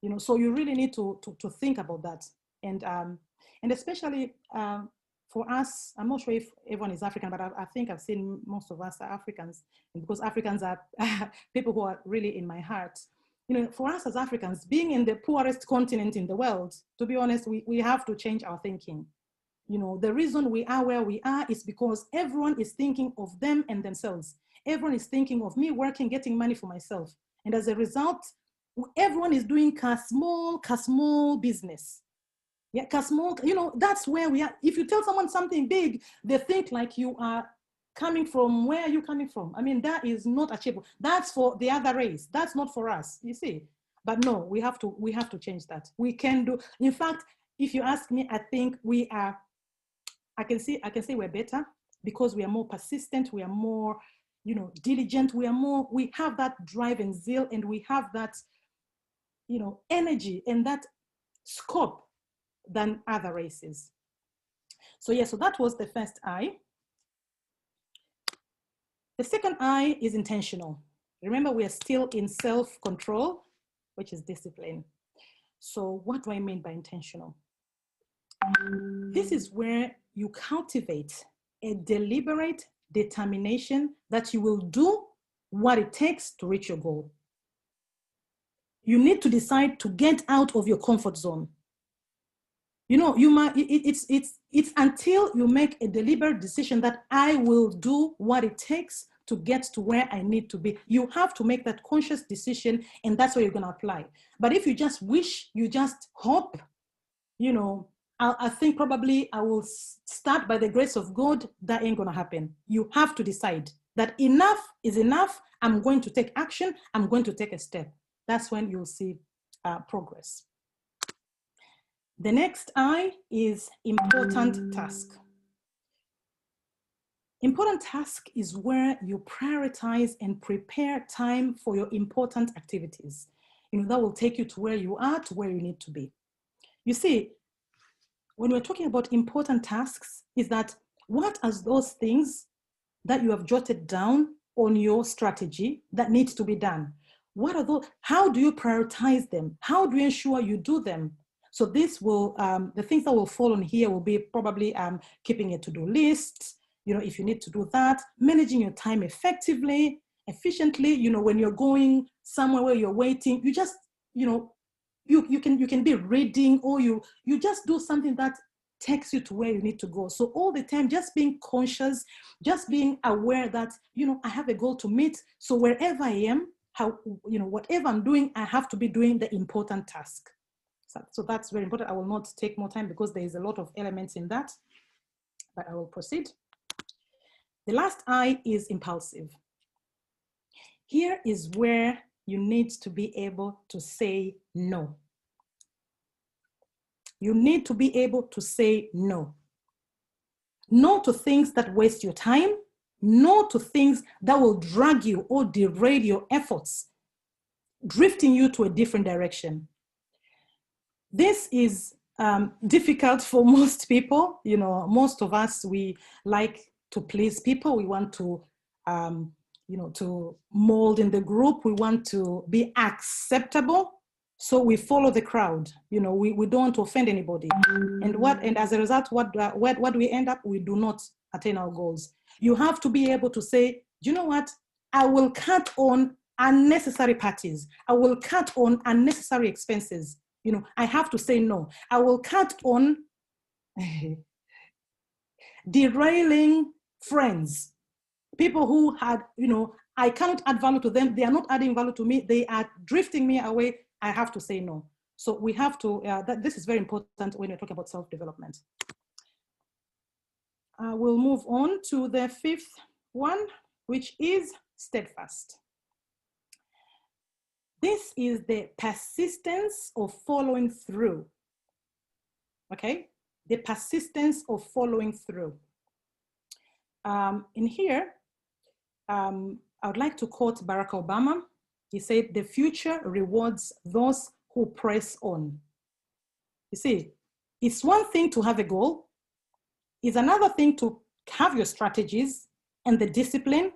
you know, so you really need to think about that. And especially for us, I'm not sure if everyone is African, but I think I've seen most of us are Africans, and because Africans are people who are really in my heart. You know, for us as Africans, being in the poorest continent in the world, to be honest, we have to change our thinking. You know, the reason we are where we are is because everyone is thinking of them and themselves. Everyone is thinking of me working, getting money for myself. And as a result, everyone is doing small business. Yeah, small, you know, that's where we are. If you tell someone something big, they think like you are coming from, where are you coming from? I mean, that is not achievable. That's for the other race. That's not for us, you see. But no, we have to change that. We can do, in fact, if you ask me, I think we are, I can say we're better because we are more persistent, we are more, you know, diligent, we have that drive and zeal, and we have that, you know, energy and that scope than other races. So yeah, so that was the first I. The second I is intentional. Remember, we are still in self-control, which is discipline. So what do I mean by intentional? This is where you cultivate a deliberate determination that you will do what it takes to reach your goal. You need to decide to get out of your comfort zone. You know, you might, it's until you make a deliberate decision that I will do what it takes to get to where I need to be. You have to make that conscious decision, and that's where you're going to apply. But if you just wish, you just hope, you know, I think probably I will start by the grace of God, that ain't going to happen. You have to decide that enough is enough. I'm going to take action. I'm going to take a step. That's when you'll see progress. The next I is important task. Important task is where you prioritize and prepare time for your important activities. You know, that will take you to where you are, to where you need to be. You see, when we're talking about important tasks, is that what are those things that you have jotted down on your strategy that needs to be done? What are those? How do you prioritize them? How do you ensure you do them? So this will, the things that will fall on here will be probably keeping a to-do list, you know, if you need to do that, managing your time effectively, efficiently, you know, when you're going somewhere where you're waiting, you just, you know, you can be reading, or you just do something that takes you to where you need to go. So all the time, just being conscious, just being aware that, you know, I have a goal to meet. So wherever I am, how, whatever I'm doing, I have to be doing the important task. So that's very important. I will not take more time because there is a lot of elements in that, but I will proceed. The last I is impulsive. Here is where you need to be able to say no. You need to be able to say no. No to things that waste your time. No to things that will drag you or derail your efforts, drifting you to a different direction. This is difficult for most people. Most of us, we like to please people. We want to, to mold in the group. We want to be acceptable. So we follow the crowd. We don't want to offend anybody. And as a result, what do we end up? We do not attain our goals. You have to be able to say, you know what? I will cut on unnecessary parties. I will cut on unnecessary expenses. I have to say no. I will cut on derailing friends, people who had, I cannot add value to them. They are not adding value to me. They are drifting me away. I have to say no. So we have to, this is very important when you're talking about self-development. We'll move on to the fifth one, which is steadfast. This is the persistence of following through, okay? The persistence of following through. In here, I would like to quote Barack Obama. He said, "The future rewards those who press on." You see, it's one thing to have a goal. It's another thing to have your strategies and the discipline,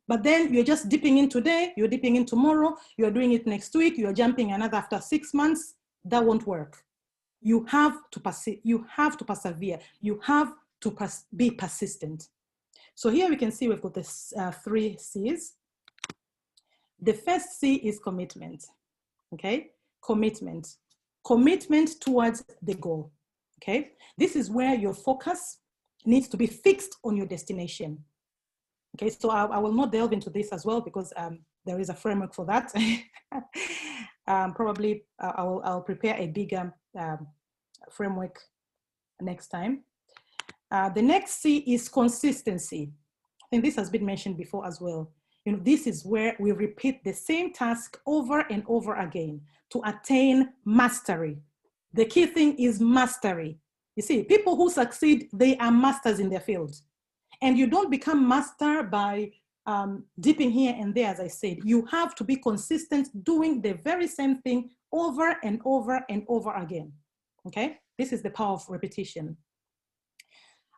but then you're just dipping in today, you're dipping in tomorrow, you're doing it next week, you're jumping another after 6 months. That won't work. You have to persevere. You have to be persistent. So here we can see we've got this 3 C's. The first C is commitment, okay? Commitment towards the goal, okay? This is where your focus needs to be fixed on your destination. Okay, so I will not delve into this as well because there is a framework for that. Probably I'll prepare a bigger framework next time. The next C is consistency. I think this has been mentioned before as well. This is where we repeat the same task over and over again to attain mastery. The key thing is mastery. You see, people who succeed, they are masters in their field. And you don't become master by dipping here and there, as I said. You have to be consistent doing the very same thing over and over and over again, okay? This is the power of repetition.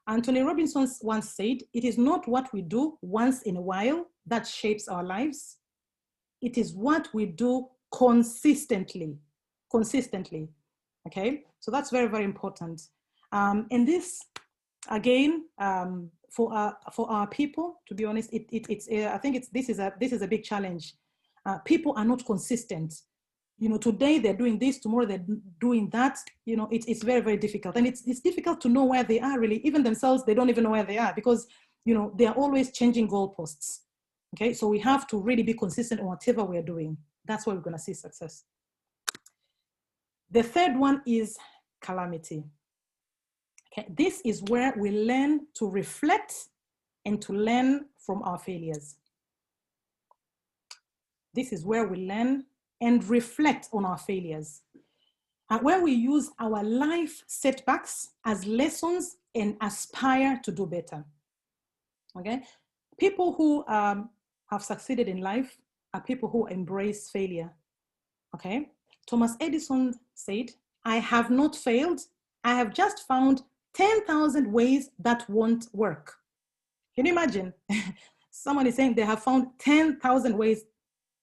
Anthony Robinson once said, "It is not what we do once in a while that shapes our lives. It is what we do consistently, okay? So that's very, very important. And this, again, for our people, to be honest, I think this is a big challenge. People are not consistent. Today they're doing this, tomorrow they're doing that. It's very, very difficult. And it's difficult to know where they are really. Even themselves, they don't even know where they are because, they are always changing goalposts. Okay, so we have to really be consistent on whatever we're doing. That's where we're gonna see success. The third one is calamity. Okay, this is where we learn to reflect and to learn from our failures. This is where we learn and reflect on our failures, where we use our life setbacks as lessons and aspire to do better. Okay, people who have succeeded in life are people who embrace failure. Okay, Thomas Edison said, "I have not failed. I have just found 10,000 ways that won't work." Can you imagine? Someone is saying they have found 10,000 ways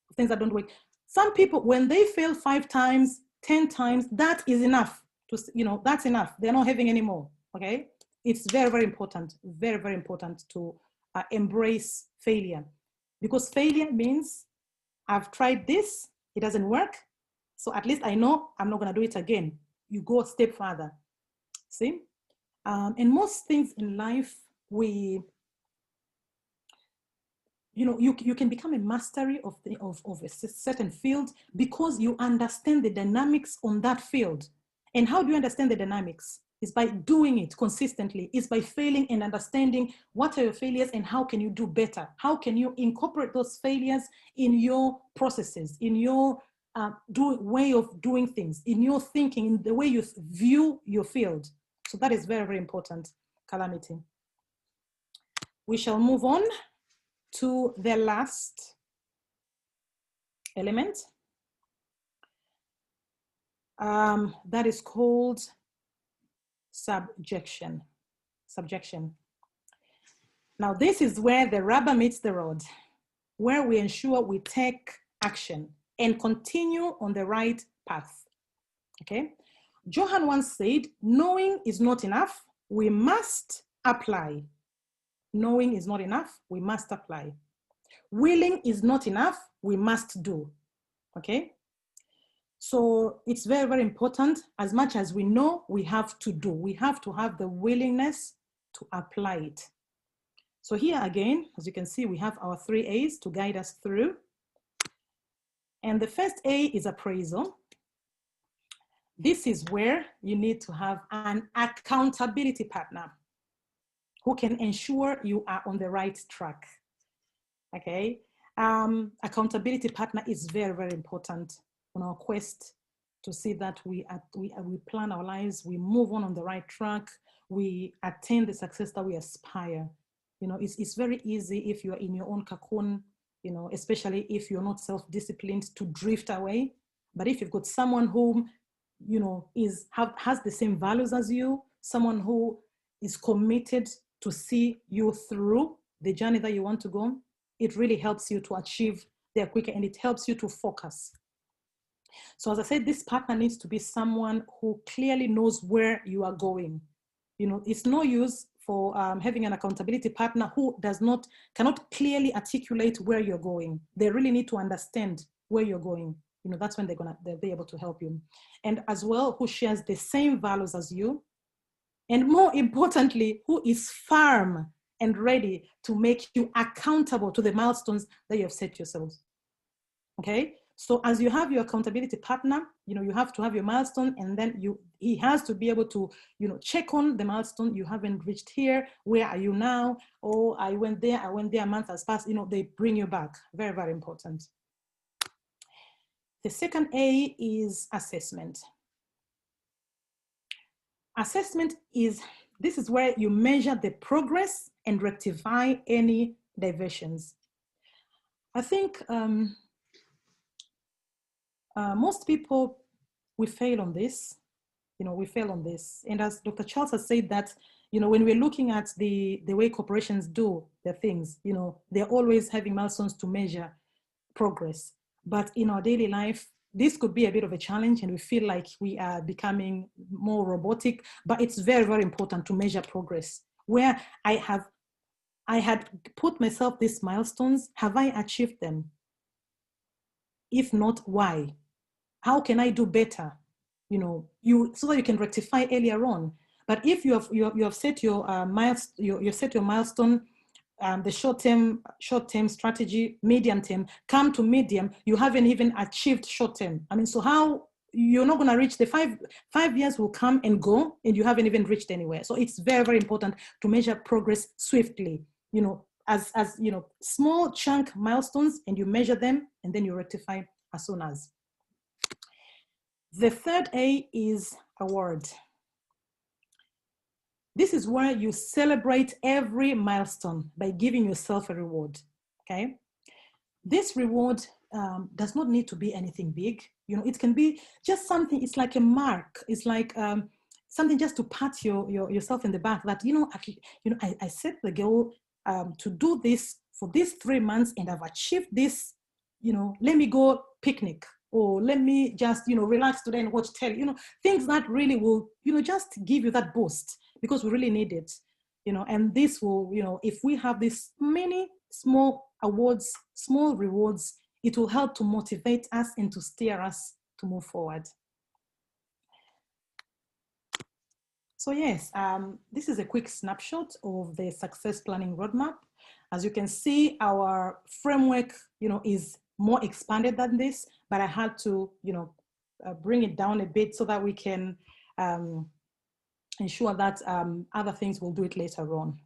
of things that don't work. Some people, when they fail 5 times, 10 times, that is enough to, that's enough. They're not having any more, okay? It's very, very important, very, very important to embrace failure, because failure means I've tried this, it doesn't work. So at least I know I'm not gonna do it again. You go a step further, see? And most things in life, we you can become a mastery of a certain field because you understand the dynamics on that field. And how do you understand the dynamics? Is by doing it consistently. Is by failing and understanding what are your failures and how can you do better? How can you incorporate those failures in your processes, in your way of doing things, in your thinking, in the way you view your field. So that is very, very important, Calamity. We shall move on to the last element. That is called subjection. Now, this is where the rubber meets the road, where we ensure we take action and continue on the right path. Okay? Johan once said, knowing is not enough, we must apply. Knowing is not enough, we must apply. Willing is not enough, we must do. Okay? So it's very, very important. As much as we know, we have to do. We have to have the willingness to apply it. So here again, as you can see, we have our 3 A's to guide us through. And the first A is appraisal. This is where you need to have an accountability partner who can ensure you are on the right track. Okay? Accountability partner is very, very important on our quest to see that we plan our lives, we move on the right track, we attain the success that we aspire. You know, it's very easy if you're in your own cocoon, you know, especially if you're not self-disciplined, to drift away. But if you've got someone who, you know, has the same values as you, someone who is committed to see you through the journey that you want to go, it really helps you to achieve there quicker, and it helps you to focus. So as I said, this partner needs to be someone who clearly knows where you are going. You know, it's no use for having an accountability partner who cannot clearly articulate where you're going. They really need to understand where you're going. You know, that's when they'll be able to help you. And as well, who shares the same values as you. And more importantly, who is firm and ready to make you accountable to the milestones that you have set yourselves. Okay? So as you have your accountability partner, you know, you have to have your milestone, and then he has to be able to, you know, check on the milestone. You haven't reached here. Where are you now? Oh, I went there, a month has passed. You know, they bring you back. Very, very important. The second A is assessment. Assessment this is where you measure the progress and rectify any diversions. I think most people, we fail on this. You know, we fail on this. And as Dr. Charles has said that, you know, when we're looking at the way corporations do their things, you know, they're always having milestones to measure progress. But in our daily life, this could be a bit of a challenge, and we feel like we are becoming more robotic, but it's very, very important to measure progress. Where I had put myself these milestones, have I achieved them? If not, why? How can I do better? You know, so that you can rectify earlier on. But if you have set your milestone, the short-term strategy, medium term, come to medium, you haven't even achieved short-term. I mean, so how you're not going to reach the 5 years will come and go, and you haven't even reached anywhere. So it's very, very important to measure progress swiftly, you know, as you know, small chunk milestones, and you measure them, and then you rectify as soon as. The third A is award. This is where you celebrate every milestone by giving yourself a reward, okay? This reward does not need to be anything big. You know, it can be just something, it's like a mark. It's like something just to pat yourself in the back that, you know, I set the goal to do this for these 3 months, and I've achieved this. You know, let me go picnic, or let me just, you know, relax today and watch telly. You know, things that really will, you know, just give you that boost, because we really need it, you know. And this will, you know, if we have this many small awards, small rewards, it will help to motivate us and to steer us to move forward. So yes, this is a quick snapshot of the success planning roadmap. As you can see, our framework, is more expanded than this, but I had to, bring it down a bit so that we can ensure that other things will do it later on.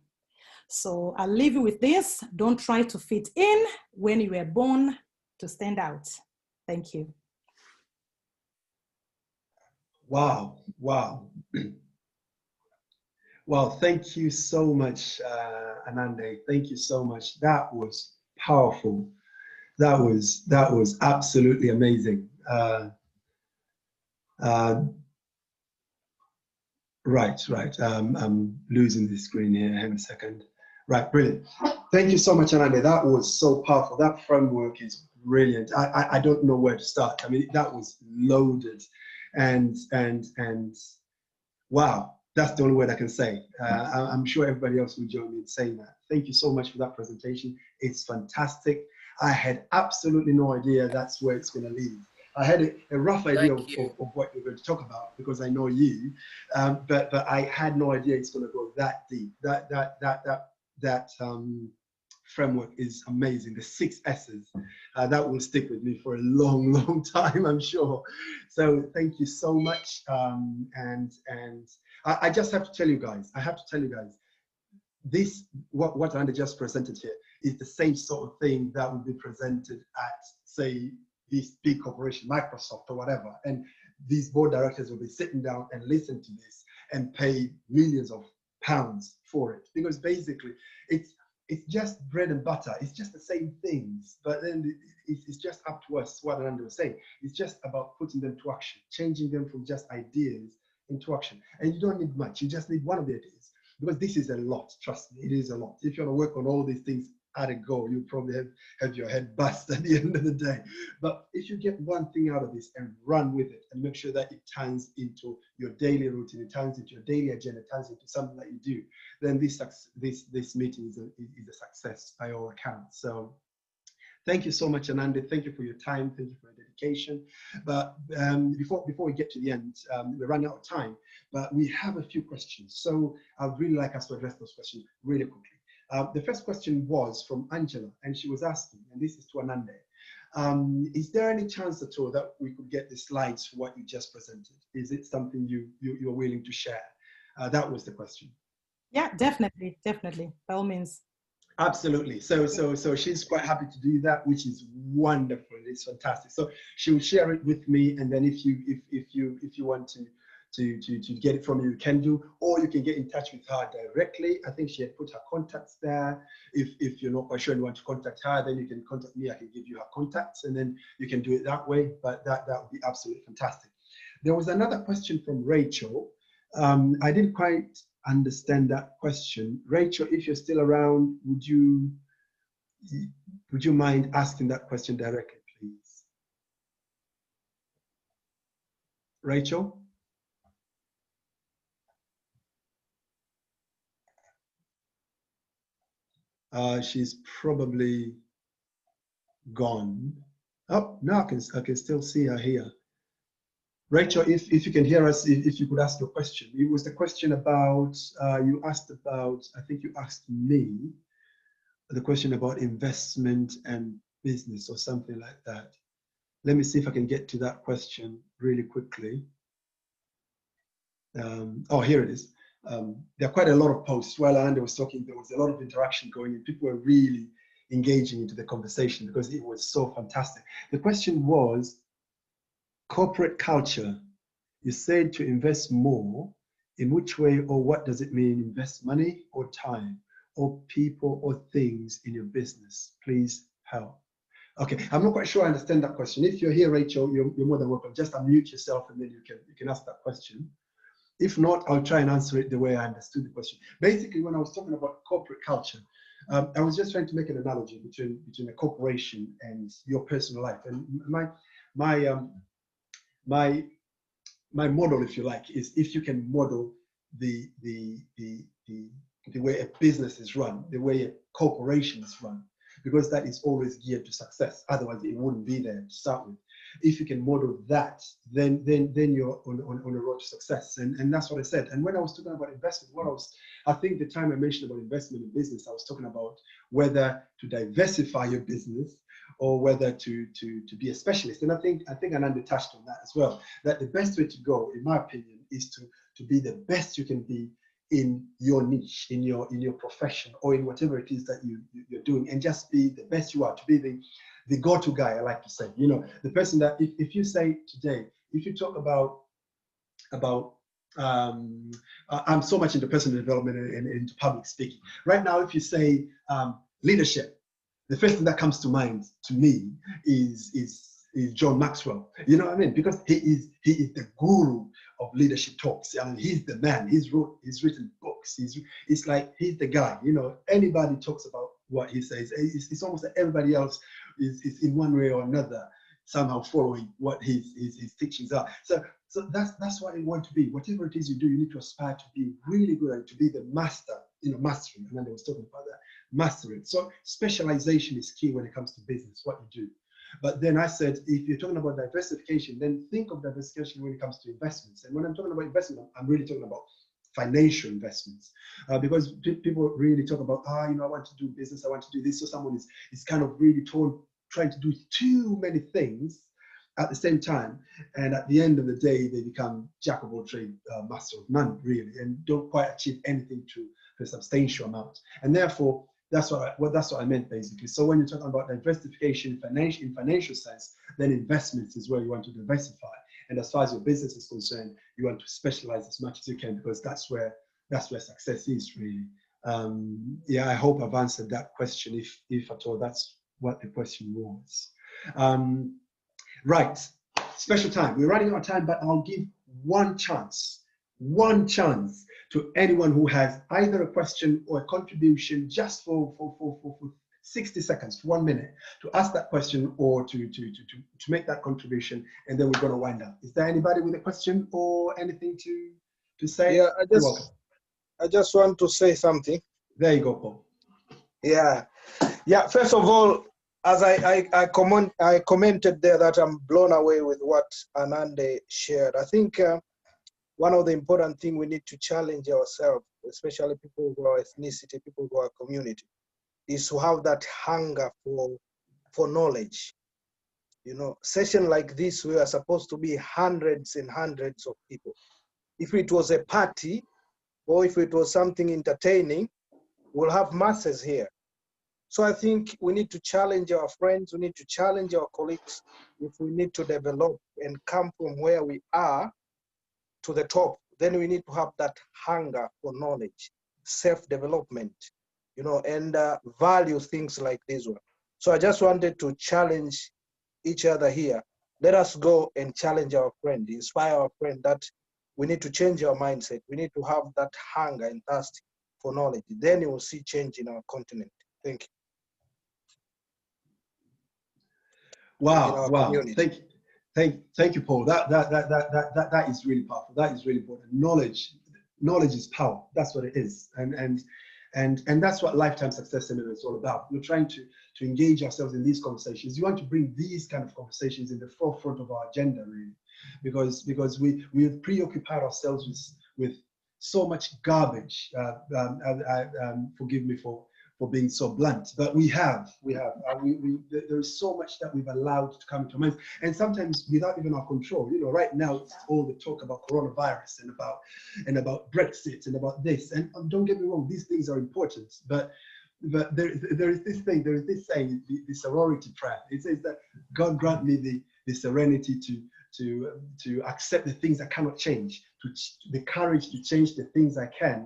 So I'll leave you with this. Don't try to fit in when you were born to stand out. Thank you. Wow, wow. Well, thank you so much, Anande. Thank you so much. That was powerful. That was absolutely amazing. Right. I'm losing the screen here. Hang on a second. Right, brilliant. Thank you so much, Anande. That was so powerful. That framework is brilliant. I don't know where to start. I mean, that was loaded, and wow. That's the only word I can say. I'm sure everybody else will join me in saying that. Thank you so much for that presentation. It's fantastic. I had absolutely no idea that's where it's going to lead. I had a rough idea of what you're going to talk about because I know you, but I had no idea it's going to go that deep. That framework is amazing. The 6 S's that will stick with me for a long time, I'm sure. So thank you so much. And I just have to tell you guys. This what Anande just presented here is the same sort of thing that would be presented at, say, this big corporation, Microsoft or whatever, and these board directors will be sitting down and listen to this and pay millions of pounds for it, because basically it's just bread and butter. It's just the same things, but then it's just up to us. What Anande was saying, it's just about putting them to action, changing them from just ideas into action. And you don't need much. You just need one of the ideas, because this is a lot. Trust me, it is a lot. If you want to work on all these things at a go, you probably have your head bust at the end of the day. But if you get one thing out of this and run with it and make sure that it turns into your daily routine, it turns into your daily agenda, it turns into something that you do, then this meeting is a success by all accounts. So thank you so much, Anande. Thank you for your time. Thank you for your dedication. But before we get to the end, we're running out of time, but we have a few questions. So I'd really like us to address those questions really quickly. The first question was from Angela, and she was asking, and this is to Anande, is there any chance at all that we could get the slides for what you just presented? Is it something you're willing to share? That was the question. Yeah, definitely, by all means. Absolutely. So she's quite happy to do that, which is wonderful. It's fantastic. So she will share it with me, and then if you want to get it from you, you can do, or you can get in touch with her directly. I think she had put her contacts there. If you're not quite sure and you want to contact her, then you can contact me. I can give you her contacts, and then you can do it that way. But that would be absolutely fantastic. There was another question from Rachel. I didn't quite understand that question. Rachel, if you're still around, would you mind asking that question directly, please? Rachel? She's probably gone. Oh, no, I can still see her here. Rachel, if you can hear us, if you could ask your question. It was the question about, you asked about, I think you asked me, the question about investment and business or something like that. Let me see if I can get to that question really quickly. Oh, here it is. There are quite a lot of posts. While Anande was talking, there was a lot of interaction going on. People were really engaging into the conversation because it was so fantastic. The question was, corporate culture. You said to invest more. In which way or what does it mean? Invest money or time or people or things in your business? Please help. Okay, I'm not quite sure I understand that question. If you're here, Rachel, you're more than welcome. Just unmute yourself and then you can ask that question. If not, I'll try and answer it the way I understood the question. Basically, when I was talking about corporate culture, I was just trying to make an analogy between a corporation and your personal life. And my model, if you like, is if you can model the way a business is run, the way a corporation is run, because that is always geared to success. Otherwise, it wouldn't be there to start with. if you can model that, then you're on a road to success. And that's what I said. And when I was talking about investment, I think the time I mentioned about investment in business, I was talking about whether to diversify your business or whether to be a specialist. And I think Ananda touched on that as well, that the best way to go, in my opinion, is to be the best you can be in your niche, in your profession, or in whatever it is that you're doing, and just be the best you are, to be the go-to guy, I like to say. You know, the person that if you say today, if you talk about I'm so much into personal development and into public speaking. Right now, if you say leadership, the first thing that comes to mind to me is John Maxwell. You know what I mean? Because he is the guru of leadership talks. I mean, he's the man. He's written books. It's like he's the guy. You know, anybody talks about what he says. It's almost like everybody else is in one way or another somehow following what his teachings are. So that's what you want to be. Whatever it is you do, you need to aspire to be really good and to be the master. You know, mastering. And then I was talking about that, mastering. So specialization is key when it comes to business, what you do. But then I said, if you're talking about diversification, then think of diversification when it comes to investments. And when I'm talking about investment, I'm really talking about financial investments, because people really talk about, I want to do business, I want to do this. So someone is kind of really trying to do too many things at the same time. And at the end of the day, they become jack of all trades, master of none, really, and don't quite achieve anything to a substantial amount. And therefore, that's what I meant, basically. So when you're talking about diversification in financial sense, then investments is where you want to diversify. And as far as your business is concerned, you want to specialize as much as you can, because that's where success is, really. Yeah, I hope I've answered that question, if at all that's what the question was. Right, special time. We're running out of time, but I'll give one chance to anyone who has either a question or a contribution, just for 60 seconds, 1 minute, to ask that question or to make that contribution, and then we're going to wind up. Is there anybody with a question or anything to say? Yeah, You're welcome. I just want to say something. There you go, Paul. Yeah. First of all, as I commented there that I'm blown away with what Ananda shared. I think one of the important things we need to challenge ourselves, especially people who are ethnicity, people who are community, is to have that hunger for knowledge. You know, session like this, we are supposed to be hundreds and hundreds of people. If it was a party or if it was something entertaining, we'll have masses here. So I think we need to challenge our friends, we need to challenge our colleagues if we need to develop and come from where we are to the top. Then we need to have that hunger for knowledge, self-development, you know, and value things like this one. So I just wanted to challenge each other here. Let us go and challenge our friend, inspire our friend that we need to change our mindset. We need to have that hunger and thirst for knowledge. Then you will see change in our continent. Thank you. Wow! Thank you, Paul. That is really powerful. That is really important. Knowledge is power. That's what it is, and that's what Lifetime Success Seminar is all about. We're trying to engage ourselves in these conversations. You want to bring these kind of conversations in the forefront of our agenda, really, because we have preoccupied ourselves with so much garbage. Forgive me for being so blunt, but there is so much that we've allowed to come into our minds, and sometimes without even our control. You know, right now it's all the talk about coronavirus and about Brexit and about this. And don't get me wrong, these things are important, but there is this saying, the sorority prayer. It says that God grant me the serenity to accept the things I cannot change, the courage to change the things I can,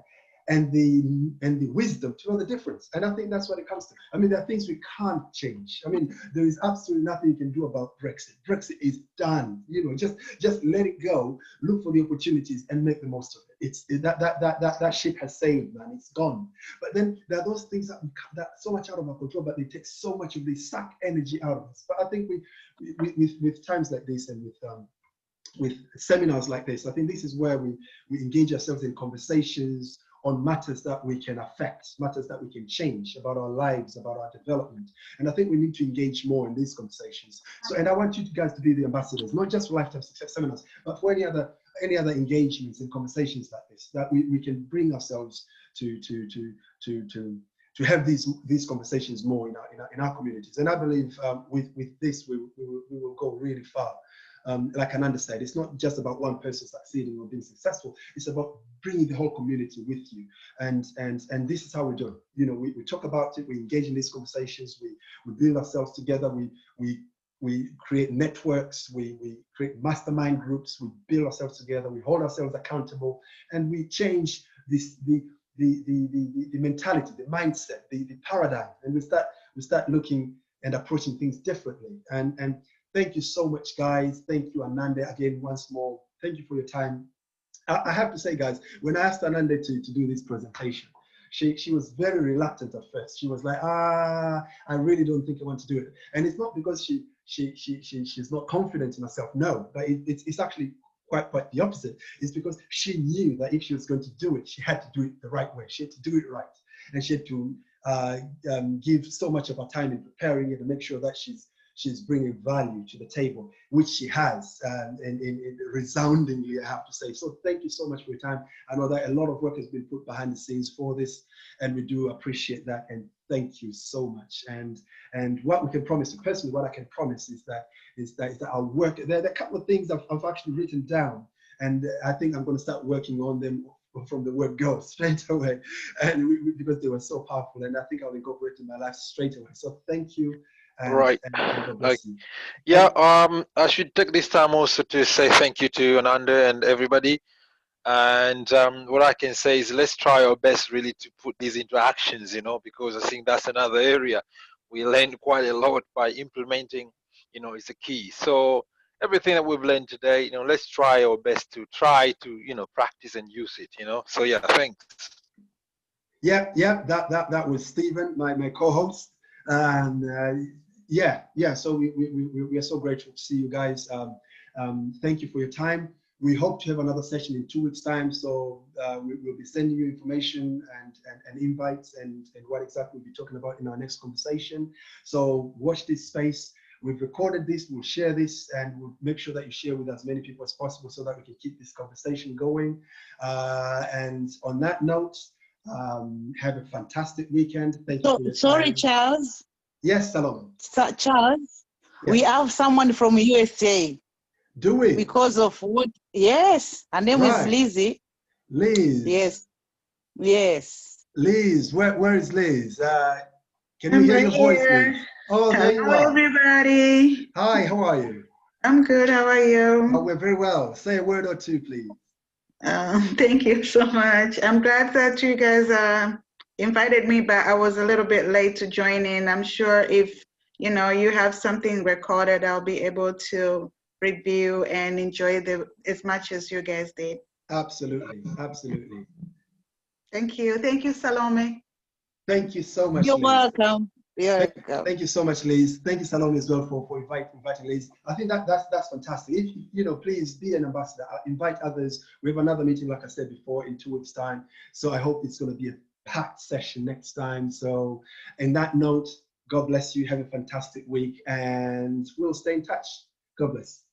and the wisdom to know the difference. And I think that's what it comes to. I mean, there are things we can't change. I mean, there is absolutely nothing you can do about Brexit. Brexit is done. You know, just let it go, look for the opportunities and make the most of it. That ship has sailed, man. It's gone. But then there are those things that so much out of our control, but they take so much of the suck energy out of us. But I think with times like this and with seminars like this, I think this is where we engage ourselves in conversations on matters that we can affect, matters that we can change about our lives, about our development. And I think we need to engage more in these conversations. So, and I want you guys to be the ambassadors, not just for Lifetime Success Seminars, but for any other engagements and conversations like this, that we can bring ourselves to have these conversations more in our communities. And I believe with this, we will go really far. Like Ananda said, it's not just about one person succeeding or being successful. It's about bringing the whole community with you. And this is how we do it. You know, we talk about it, we engage in these conversations, we build ourselves together, we create networks, we create mastermind groups, we build ourselves together, we hold ourselves accountable, and we change the mentality, the mindset, the paradigm, and we start looking and approaching things differently. And thank you so much, guys. Thank you, Ananda, again, once more. Thank you for your time. I have to say, guys, when I asked Ananda to do this presentation, she was very reluctant at first. She was like, I really don't think I want to do it. And it's not because she's not confident in herself. No, but it's actually quite the opposite. It's because she knew that if she was going to do it, she had to do it the right way. She had to do it right. And she had to give so much of her time in preparing it and make sure that she's bringing value to the table, which she has, and resoundingly, I have to say. So thank you so much for your time. I know that a lot of work has been put behind the scenes for this, and we do appreciate that, and thank you so much. And what we can promise, personally, what I can promise is that I'll work. There are a couple of things I've actually written down, and I think I'm going to start working on them from the word go straight away, and because they were so powerful, and I think I'll incorporate in my life straight away. So thank you. Right. Yeah, I should take this time also to say thank you to Ananda and everybody. And what I can say is let's try our best really to put these into actions, you know, because I think that's another area we learned quite a lot by implementing, you know, is the key. So everything that we've learned today, you know, let's try our best to you know, practice and use it, you know. So yeah, thanks. Yeah, that was Stephen, my co-host. Yeah. So we are so grateful to see you guys. Thank you for your time. We hope to have another session in 2 weeks' time. So we'll be sending you information and invites and what exactly we'll be talking about in our next conversation. So watch this space. We've recorded this, we'll share this, and we'll make sure that you share with as many people as possible so that we can keep this conversation going. And on that note, have a fantastic weekend. Thank you for your Sorry, time. Charles. Yes, Salome. Charles, yes. We have someone from USA. Do we? Because of what? Yes, her name is Lizzie. Liz. Yes. Liz, where is Liz? Can you hear your voice, Liz? Oh, there you are. Hello, everybody. Hi, how are you? I'm good. How are you? Oh, we're very well. Say a word or two, please. Thank you so much. I'm glad that you guys invited me, but I was a little bit late to join in. I'm sure if you have something recorded, I'll be able to review and enjoy as much as you guys did. Absolutely. Thank you, Salome. Thank you so much. You're Liz. welcome. Thank you so much, Liz. Thank you, Salome, as well for inviting Liz. I think that's fantastic. If please be an ambassador. Invite others. We have another meeting, like I said before, in 2 weeks' time. So I hope it's going to be a packed session next time. So, in that note, God bless you. Have a fantastic week, and we'll stay in touch. God bless.